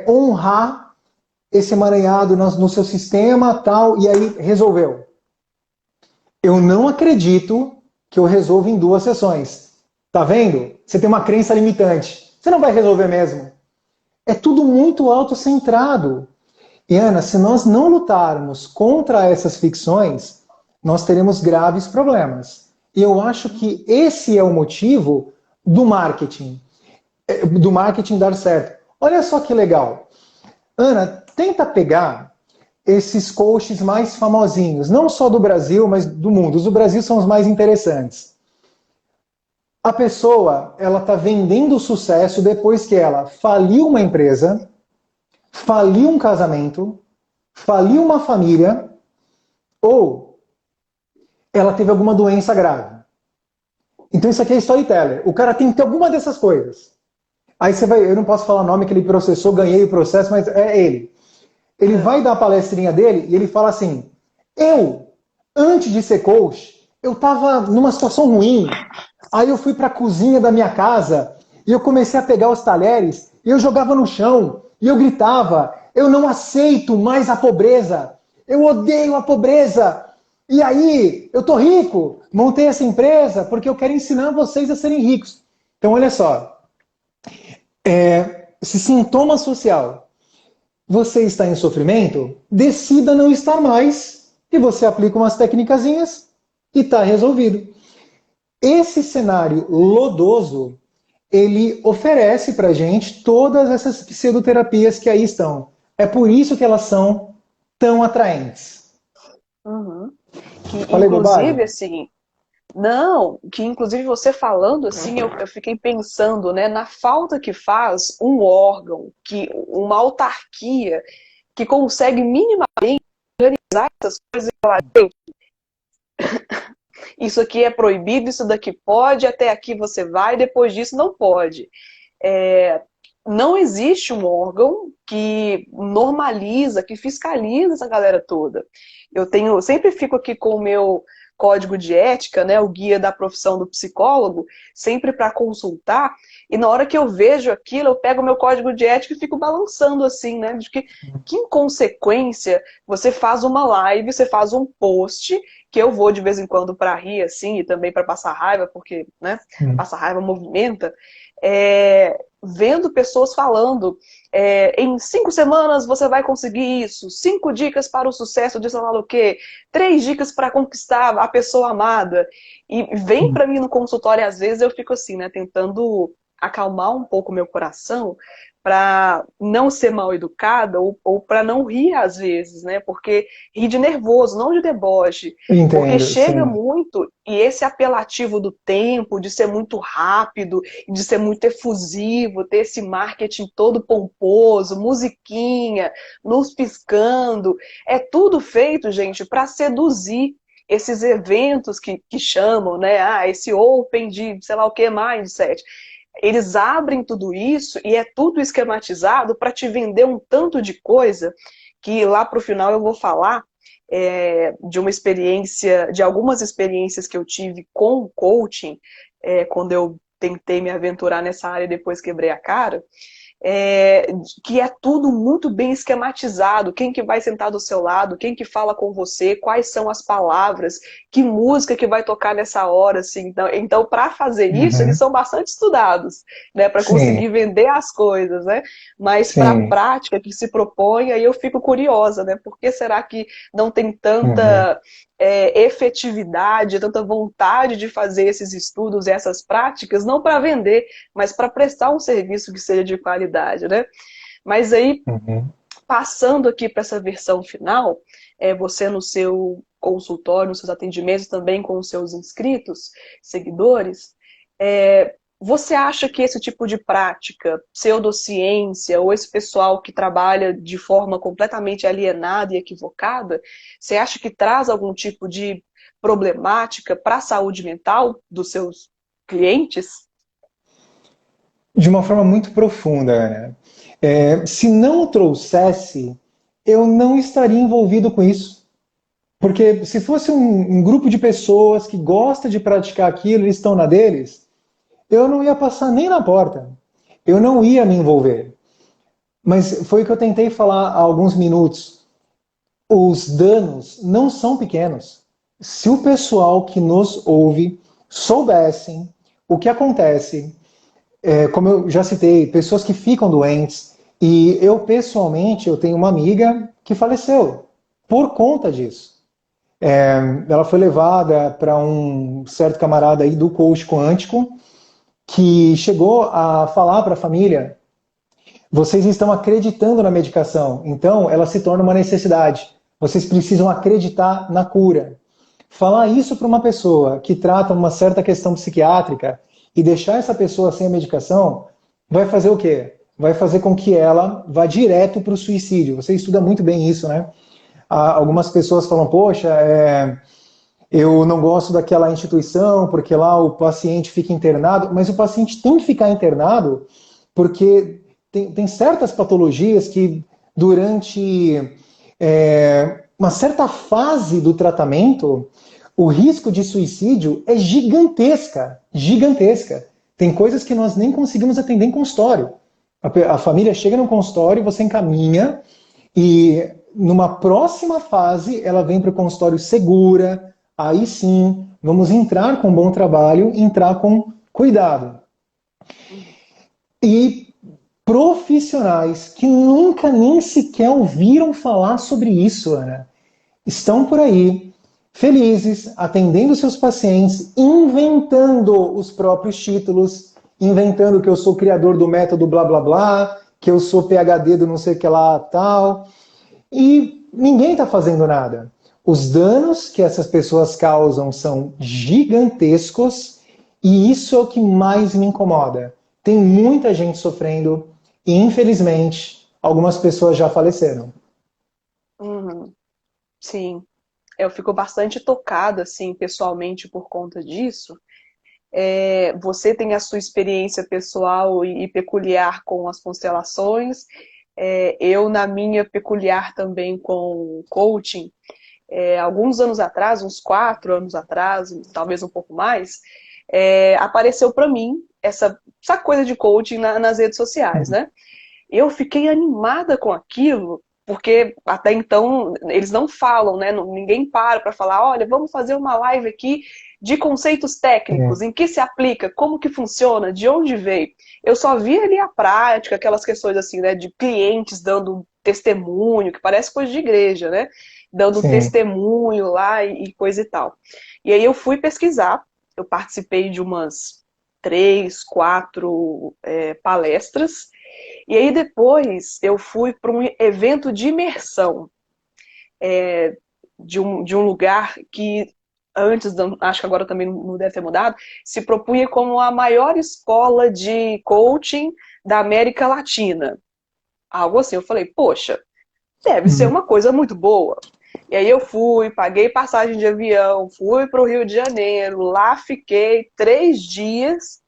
honrar esse emaranhado no seu sistema, tal, e aí resolveu. Eu não acredito que eu resolva em duas sessões. Tá vendo? Você tem uma crença limitante. Você não vai resolver mesmo. É tudo muito autocentrado. E Ana, se nós não lutarmos contra essas ficções, nós teremos graves problemas. E eu acho que esse é o motivo do marketing dar certo. Olha só que legal. Ana, tenta pegar esses coaches mais famosinhos, não só do Brasil, mas do mundo. Os do Brasil são os mais interessantes. A pessoa, ela está vendendo sucesso depois que ela faliu uma empresa, faliu um casamento, faliu uma família, ou ela teve alguma doença grave. Então isso aqui é storyteller. O cara tem que ter alguma dessas coisas. Aí você vai, eu não posso falar o nome que ele processou, ganhei o processo, mas é ele. Ele vai dar a palestrinha dele e ele fala assim: eu, antes de ser coach, eu estava numa situação ruim. Aí eu fui para a cozinha da minha casa e eu comecei a pegar os talheres e eu jogava no chão e eu gritava: eu não aceito mais a pobreza. Eu odeio a pobreza. E aí, eu tô rico. Montei essa empresa porque eu quero ensinar vocês a serem ricos. Então, olha só. Esse sintoma social, você está em sofrimento, decida não estar mais e você aplica umas técnicazinhas e está resolvido. Esse cenário lodoso, ele oferece para gente todas essas pseudoterapias que aí estão. É por isso que elas são tão atraentes. Uhum. Que, Falei bobagem? inclusive, assim, não, que inclusive você falando assim, eu fiquei pensando, né, na falta que faz um órgão, uma autarquia que consegue minimamente organizar essas coisas e falar: isso aqui é proibido, isso daqui pode, até aqui você vai, depois disso não pode. É, não existe um órgão que normaliza, que fiscaliza essa galera toda. Eu sempre fico aqui com o meu código de ética, né, o guia da profissão do psicólogo, sempre para consultar, e na hora que eu vejo aquilo, eu pego o meu código de ética e fico balançando assim, né, de que inconsequência você faz uma live, você faz um post, que eu vou de vez em quando para rir, assim, e também para passar raiva, porque, né, passar raiva movimenta, vendo pessoas falando: em 5 semanas você vai conseguir isso, 5 dicas para o sucesso de sei lá o quê, 3 dicas para conquistar a pessoa amada. E vem para mim no consultório, às vezes eu fico assim, né, tentando acalmar um pouco o meu coração para não ser mal educada ou para não rir às vezes, né? Porque rir de nervoso, não de deboche. Porque Entendo, chega sim. muito, e esse apelativo do tempo, de ser muito rápido, de ser muito efusivo, ter esse marketing todo pomposo, musiquinha, luz piscando, é tudo feito, gente, para seduzir esses eventos que chamam, né? Ah, esse Open de sei lá o que, Mindset. Eles abrem tudo isso e é tudo esquematizado para te vender um tanto de coisa que lá para o final eu vou falar de uma experiência, de algumas experiências que eu tive com o coaching, quando eu tentei me aventurar nessa área e depois quebrei a cara, é, que é tudo muito bem esquematizado, quem que vai sentar do seu lado, quem que fala com você, quais são as palavras, que música que vai tocar nessa hora, assim. Então para fazer isso, eles Uhum. são bastante estudados, né, para Sim, conseguir vender as coisas, né? Mas para a sim. prática que se propõe, aí eu fico curiosa, né? Por que será que não tem Uhum. tanta efetividade, tanta vontade de fazer esses estudos e essas práticas, não para vender, mas para prestar um serviço que seja de qualidade, né? Mas aí, Uhum. passando aqui para essa versão final, você no seu consultório, nos seus atendimentos também com os seus inscritos, seguidores, Você acha que esse tipo de prática, pseudociência, ou esse pessoal que trabalha de forma completamente alienada e equivocada, você acha que traz algum tipo de problemática para a saúde mental dos seus clientes? De uma forma muito profunda, Ana. Se não trouxesse, eu não estaria envolvido com isso. Porque se fosse um grupo de pessoas que gosta de praticar aquilo, eles estão na deles, eu não ia passar nem na porta. Eu não ia me envolver. Mas foi o que eu tentei falar há alguns minutos. Os danos não são pequenos. Se o pessoal que nos ouve soubessem o que acontece, como eu já citei, pessoas que ficam doentes, e eu pessoalmente eu tenho uma amiga que faleceu por conta disso. Ela foi levada para um certo camarada aí do coach quântico que chegou a falar para a família: vocês estão acreditando na medicação, então ela se torna uma necessidade. Vocês precisam acreditar na cura. Falar isso para uma pessoa que trata uma certa questão psiquiátrica e deixar essa pessoa sem a medicação, vai fazer o quê? Vai fazer com que ela vá direto para o suicídio. Você estuda muito bem isso, né? Algumas pessoas falam, poxa, eu não gosto daquela instituição porque lá o paciente fica internado, mas o paciente tem que ficar internado porque tem certas patologias que durante uma certa fase do tratamento, o risco de suicídio é gigantesca, gigantesca. Tem coisas que nós nem conseguimos atender em consultório. A família chega no consultório, você encaminha e numa próxima fase ela vem para o consultório segura, aí sim vamos entrar com bom trabalho, entrar com cuidado. E profissionais que nunca nem sequer ouviram falar sobre isso, Ana, estão por aí, felizes, atendendo seus pacientes, inventando os próprios títulos, inventando que eu sou criador do método blá blá blá, que eu sou PhD do não sei o que lá tal. E ninguém está fazendo nada. Os danos que essas pessoas causam são gigantescos e isso é o que mais me incomoda. Tem muita gente sofrendo e, infelizmente, algumas pessoas já faleceram. Uhum, sim, eu fico bastante tocada, assim, pessoalmente por conta disso. Você tem a sua experiência pessoal e peculiar com as constelações, eu na minha peculiar também com coaching. Alguns anos atrás, uns 4 anos atrás, talvez um pouco mais, apareceu para mim essa coisa de coaching nas redes sociais, né? Eu fiquei animada com aquilo, porque até então eles não falam, né? Ninguém para falar, olha, vamos fazer uma live aqui de conceitos técnicos, em que se aplica, como que funciona, de onde veio. Eu só vi ali a prática, aquelas questões assim, né, de clientes dando testemunho, que parece coisa de igreja, né? Dando Sim. testemunho lá e coisa e tal. E aí eu fui pesquisar, eu participei de umas 3, 4 palestras, e aí depois eu fui para um evento de imersão, de um lugar que antes, acho que agora também não deve ter mudado, se propunha como a maior escola de coaching da América Latina. Algo assim, eu falei, poxa, deve ser uma coisa muito boa. E aí eu fui, paguei passagem de avião, fui para o Rio de Janeiro, lá fiquei 3 dias.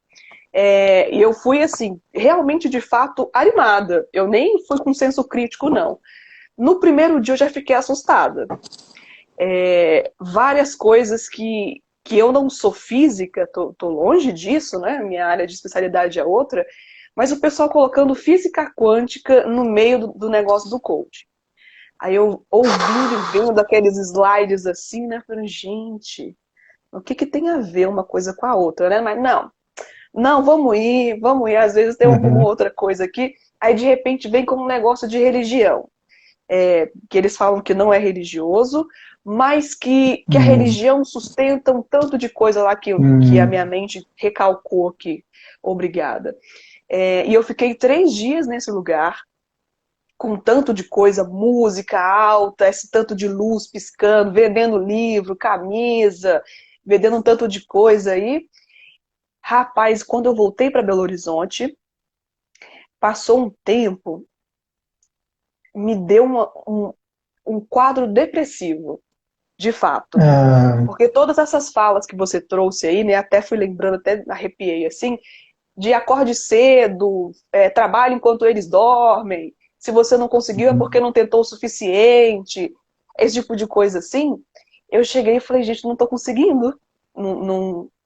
E eu fui, assim, realmente, de fato, animada. Eu nem fui com senso crítico, não. No primeiro dia eu já fiquei assustada. Várias coisas que eu não sou física, tô longe disso, né? Minha área de especialidade é outra, mas o pessoal colocando física quântica no meio do negócio do coach. Aí eu ouvindo e vendo aqueles slides assim, né? Falando, gente, o que tem a ver uma coisa com a outra, né? Mas não, vamos ir. Às vezes tem alguma Uhum. outra coisa aqui, aí de repente vem como um negócio de religião. Que eles falam que não é religioso, mas que a Uhum. religião sustenta um tanto de coisa lá que a minha Uhum. mente recalcou aqui. Obrigada. E eu fiquei 3 dias nesse lugar, com tanto de coisa, música alta, esse tanto de luz piscando, vendendo livro, camisa, vendendo um tanto de coisa aí. Rapaz, quando eu voltei para Belo Horizonte, passou um tempo, me deu um quadro depressivo, de fato. Ah, Porque todas essas falas que você trouxe aí, né, até fui lembrando, até arrepiei assim, de acorde cedo, trabalhe enquanto eles dormem, se você não conseguiu é porque não tentou o suficiente, esse tipo de coisa assim, eu cheguei e falei, gente, não tô conseguindo,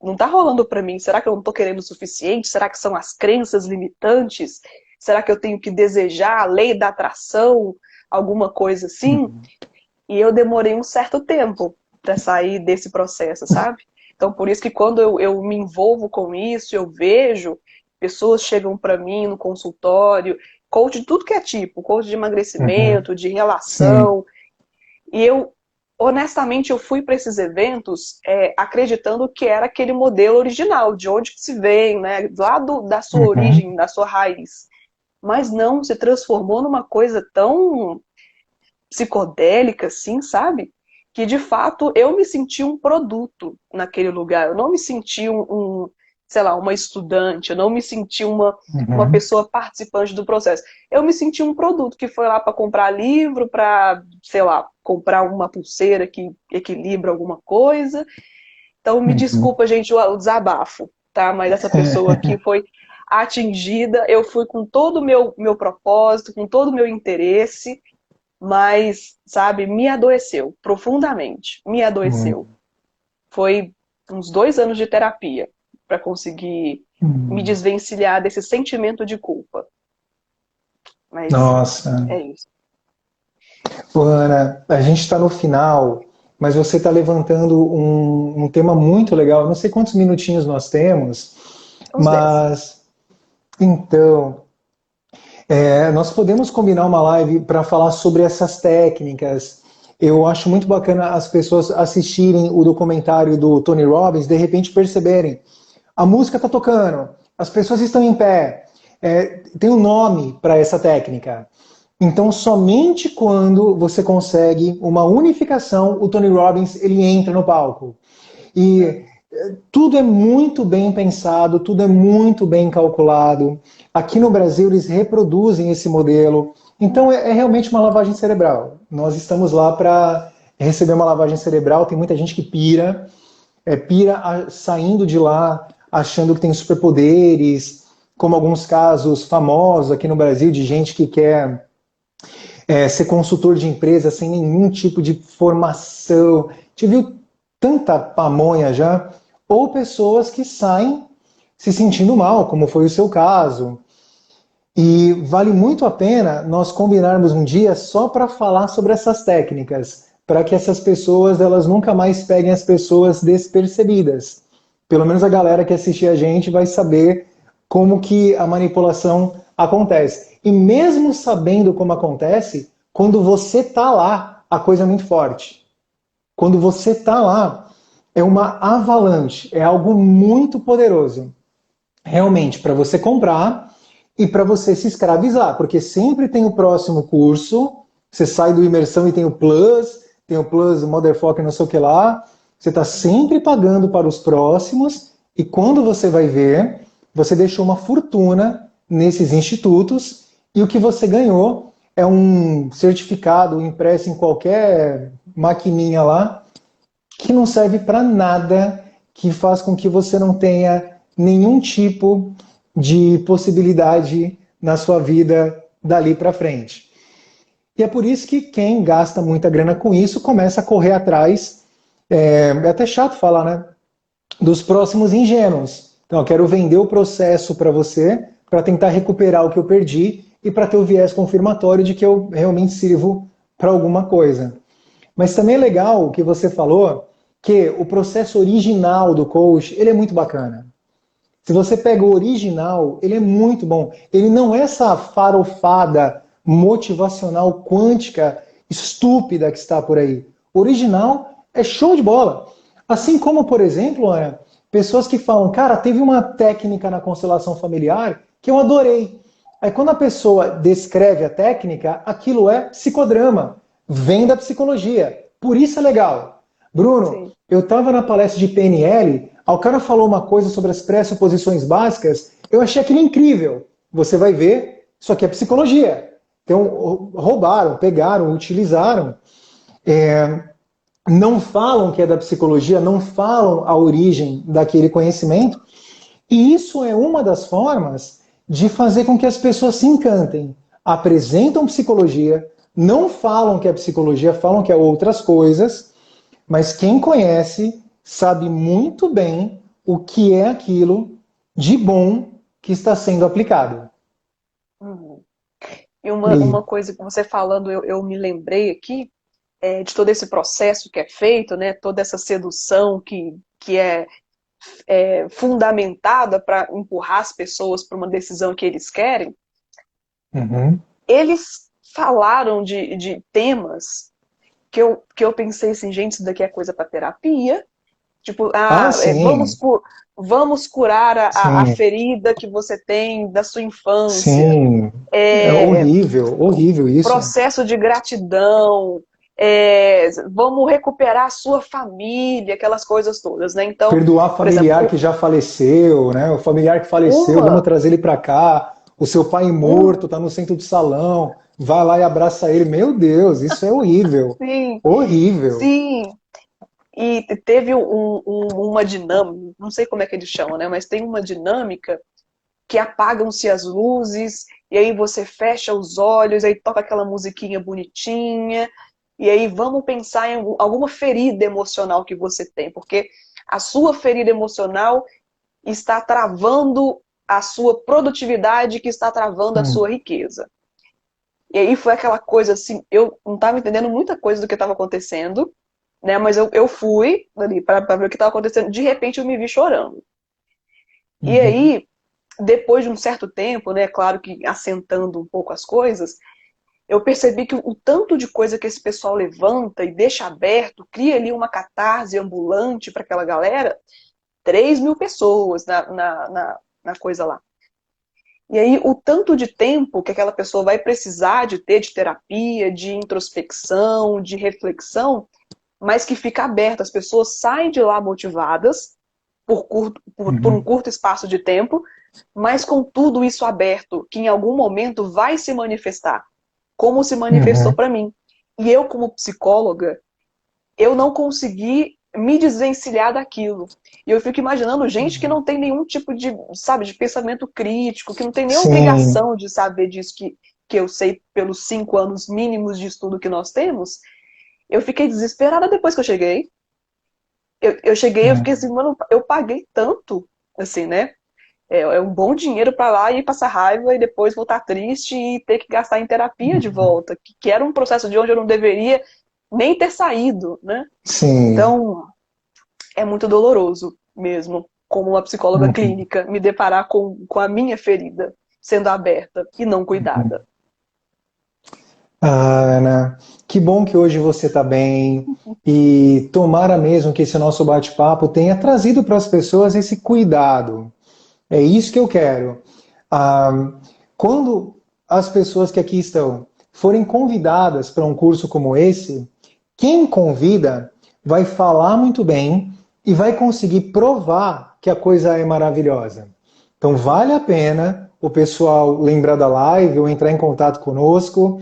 não tá rolando pra mim, será que eu não tô querendo o suficiente? Será que são as crenças limitantes? Será que eu tenho que desejar a lei da atração, alguma coisa assim? E eu demorei um certo tempo para sair desse processo, sabe? Então, por isso que quando eu me envolvo com isso, eu vejo pessoas chegam para mim no consultório, coach de tudo que é tipo, coach de uhum, emagrecimento, de sim. relação, e eu, honestamente, eu fui para esses eventos acreditando que era aquele modelo original, de onde que se vem, né? Lá da sua Uhum, origem, da sua raiz. Mas não, se transformou numa coisa tão psicodélica, assim, sabe? Que de fato eu me senti um produto naquele lugar. Eu não me senti sei lá, uma estudante, eu não me senti uma uhum. pessoa participante do processo. Eu me senti um produto que foi lá para comprar livro, para, sei lá, comprar uma pulseira que equilibra alguma coisa. Então me Uhum. desculpa, gente, o desabafo, tá? Mas essa pessoa aqui foi atingida, eu fui com todo o meu propósito, com todo o meu interesse, mas, sabe, me adoeceu profundamente, me adoeceu. Uhum. Foi uns 2 anos de terapia para conseguir me Uhum. desvencilhar desse sentimento de culpa. Mas Nossa. é isso. Ô, Ana, a gente está no final, mas você está levantando um tema muito legal. Eu não sei quantos minutinhos nós temos, Uns 10. mas então, nós podemos combinar uma live para falar sobre essas técnicas. Eu acho muito bacana as pessoas assistirem o documentário do Tony Robbins, de repente perceberem. A música está tocando, as pessoas estão em pé. Tem um nome para essa técnica. Então, somente quando você consegue uma unificação, o Tony Robbins ele entra no palco. E tudo é muito bem pensado, tudo é muito bem calculado. Aqui no Brasil eles reproduzem esse modelo. Então é realmente uma lavagem cerebral. Nós estamos lá para receber uma lavagem cerebral. Tem muita gente que pira saindo de lá achando que tem superpoderes, como alguns casos famosos aqui no Brasil de gente que quer ser consultor de empresa sem nenhum tipo de formação. Te viu tanta pamonha já? Ou pessoas que saem se sentindo mal, como foi o seu caso. E vale muito a pena nós combinarmos um dia só para falar sobre essas técnicas, para que essas pessoas elas nunca mais peguem as pessoas despercebidas. Pelo menos a galera que assistir a gente vai saber como que a manipulação acontece. E mesmo sabendo como acontece, quando você tá lá, a coisa é muito forte. Quando você tá lá, é uma avalanche, é algo muito poderoso. Realmente, para você comprar e para você se escravizar, porque sempre tem o próximo curso, você sai do imersão e tem o Plus, Motherfucker, não sei o que lá, você está sempre pagando para os próximos, e quando você vai ver, você deixou uma fortuna nesses institutos, e o que você ganhou é um certificado impresso em qualquer maquininha lá, que não serve para nada, que faz com que você não tenha nenhum tipo de possibilidade na sua vida dali para frente. E é por isso que quem gasta muita grana com isso começa a correr atrás. É até chato falar, né? Dos próximos ingênuos. Então, eu quero vender o processo para você, para tentar recuperar o que eu perdi e para ter o viés confirmatório de que eu realmente sirvo para alguma coisa. Mas também é legal o que você falou, que o processo original do coach, ele é muito bacana. Se você pega o original, ele é muito bom. Ele não é essa farofada motivacional quântica estúpida que está por aí. O original é show de bola. Assim como, por exemplo, Ana, pessoas que falam, cara, teve uma técnica na constelação familiar que eu adorei. Aí quando a pessoa descreve a técnica, aquilo é psicodrama, vem da psicologia. Por isso é legal. Bruno, Sim. eu estava na palestra de PNL, O cara falou uma coisa sobre as pressuposições básicas, eu achei aquilo incrível. Você vai ver, isso aqui é psicologia. Então, roubaram, pegaram, utilizaram. Não falam que é da psicologia, não falam a origem daquele conhecimento. E isso é uma das formas de fazer com que as pessoas se encantem. Apresentam psicologia, não falam que é psicologia, falam que é outras coisas, mas quem conhece sabe muito bem o que é aquilo de bom que está sendo aplicado. Uhum. E uma coisa que você falando, eu me lembrei aqui, de todo esse processo que é feito, né, toda essa sedução que é fundamentada para empurrar as pessoas para uma decisão que eles querem. Uhum. Eles falaram de temas que eu pensei assim, gente, isso daqui é coisa para terapia. Tipo, Sim, vamos curar a sim, ferida que você tem da sua infância. sim. É É, horrível, horrível isso. processo de gratidão. Vamos recuperar a sua família, aquelas coisas todas, né? Então, Perdoar por exemplo, familiar que já faleceu, né? O familiar que faleceu, vamos uma, trazer ele para cá. O seu pai um, morto está no centro do salão, vai lá e abraça ele. Meu Deus, isso é horrível. sim, Horrível. sim. E teve uma dinâmica, não sei como é que eles chamam, né? Mas tem uma dinâmica que apagam-se as luzes, e aí você fecha os olhos, aí toca aquela musiquinha bonitinha, e aí vamos pensar em alguma ferida emocional que você tem, porque a sua ferida emocional está travando a sua produtividade, que está travando a Hum, sua riqueza. E aí foi aquela coisa assim, eu não estava entendendo muita coisa do que estava acontecendo, né? Mas eu fui ali para ver o que estava acontecendo. De repente eu me vi chorando. E uhum, aí, depois de um certo tempo, né? Claro que assentando um pouco as coisas, eu percebi que o tanto de coisa que esse pessoal levanta e deixa aberto, cria ali uma catarse ambulante para aquela galera, 3.000 pessoas na coisa lá. E aí, o tanto de tempo que aquela pessoa vai precisar de ter de terapia, de introspecção, de reflexão, mas que fica aberto. As pessoas saem de lá motivadas por um uhum, curto espaço de tempo, mas com tudo isso aberto, que em algum momento vai se manifestar, como se manifestou uhum, para mim. E eu, como psicóloga, eu não consegui me desvencilhar daquilo. E eu fico imaginando gente que uhum. não tem nenhum tipo de, sabe, de pensamento crítico, que não tem nem Sim, obrigação de saber disso que eu sei pelos 5 anos mínimos de estudo que nós temos. Eu fiquei desesperada depois que eu cheguei. Eu cheguei, eu fiquei assim, uhum, mano, eu paguei tanto, assim, né? É um bom dinheiro para lá e passar raiva e depois voltar triste e ter que gastar em terapia de uhum. volta, que era um processo de onde eu não deveria nem ter saído, né? Sim. Então, é muito doloroso mesmo, como uma psicóloga Uhum, clínica, me deparar com a minha ferida sendo aberta e não uhum. cuidada. Ana, que bom que hoje você está bem e tomara mesmo que esse nosso bate-papo tenha trazido para as pessoas esse cuidado. É isso que eu quero. Ah, quando as pessoas que aqui estão forem convidadas para um curso como esse, quem convida vai falar muito bem e vai conseguir provar que a coisa é maravilhosa. Então vale a pena o pessoal lembrar da live ou entrar em contato conosco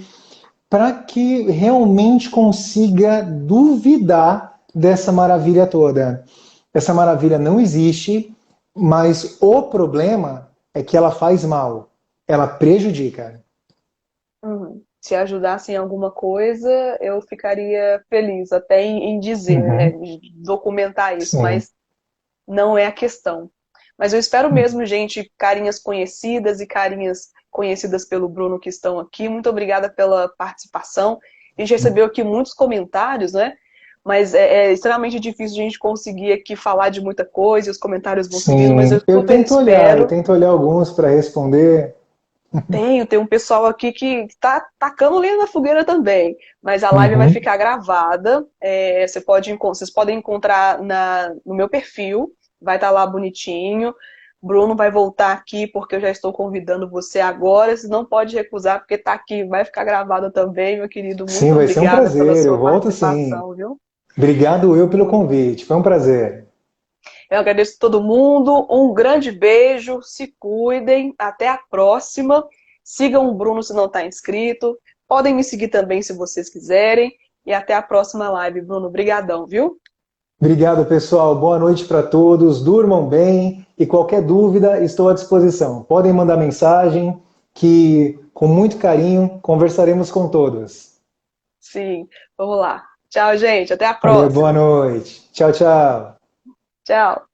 para que realmente consiga duvidar dessa maravilha toda. Essa maravilha não existe, mas o problema é que ela faz mal, ela prejudica. Uhum. Se ajudasse em alguma coisa, eu ficaria feliz, até em dizer, né, Uhum, de documentar isso, sim. mas não é a questão. Mas eu espero mesmo, gente, carinhas conhecidas e carinhas conhecidas pelo Bruno que estão aqui. Muito obrigada pela participação. A gente recebeu aqui muitos comentários, né? Mas é extremamente difícil a gente conseguir aqui falar de muita coisa e os comentários vão subindo, mas Sim, eu super eu espero. tento olhar alguns para responder. Tem um pessoal aqui que tá tacando lenha na fogueira também, mas a live vai Uhum. ficar gravada. Vocês podem encontrar no meu perfil, vai estar lá bonitinho. Bruno vai voltar aqui porque eu já estou convidando você agora. Você não pode recusar porque tá aqui, vai ficar gravada também, meu querido. Sim, Muito vai ser um obrigada pela prazer, sua eu volto sim. participação, viu? Obrigado eu pelo convite, foi um prazer. Eu agradeço a todo mundo, um grande beijo, se cuidem, até a próxima. Sigam o Bruno se não está inscrito. Podem me seguir também se vocês quiserem. E até a próxima live, Bruno. Obrigadão, viu? Obrigado, pessoal. Boa noite para todos. Durmam bem e qualquer dúvida, estou à disposição. Podem mandar mensagem que, com muito carinho, conversaremos com todos. Sim, vamos lá. Tchau, gente. Até a Valeu, boa próxima. noite. Tchau, tchau. Tchau.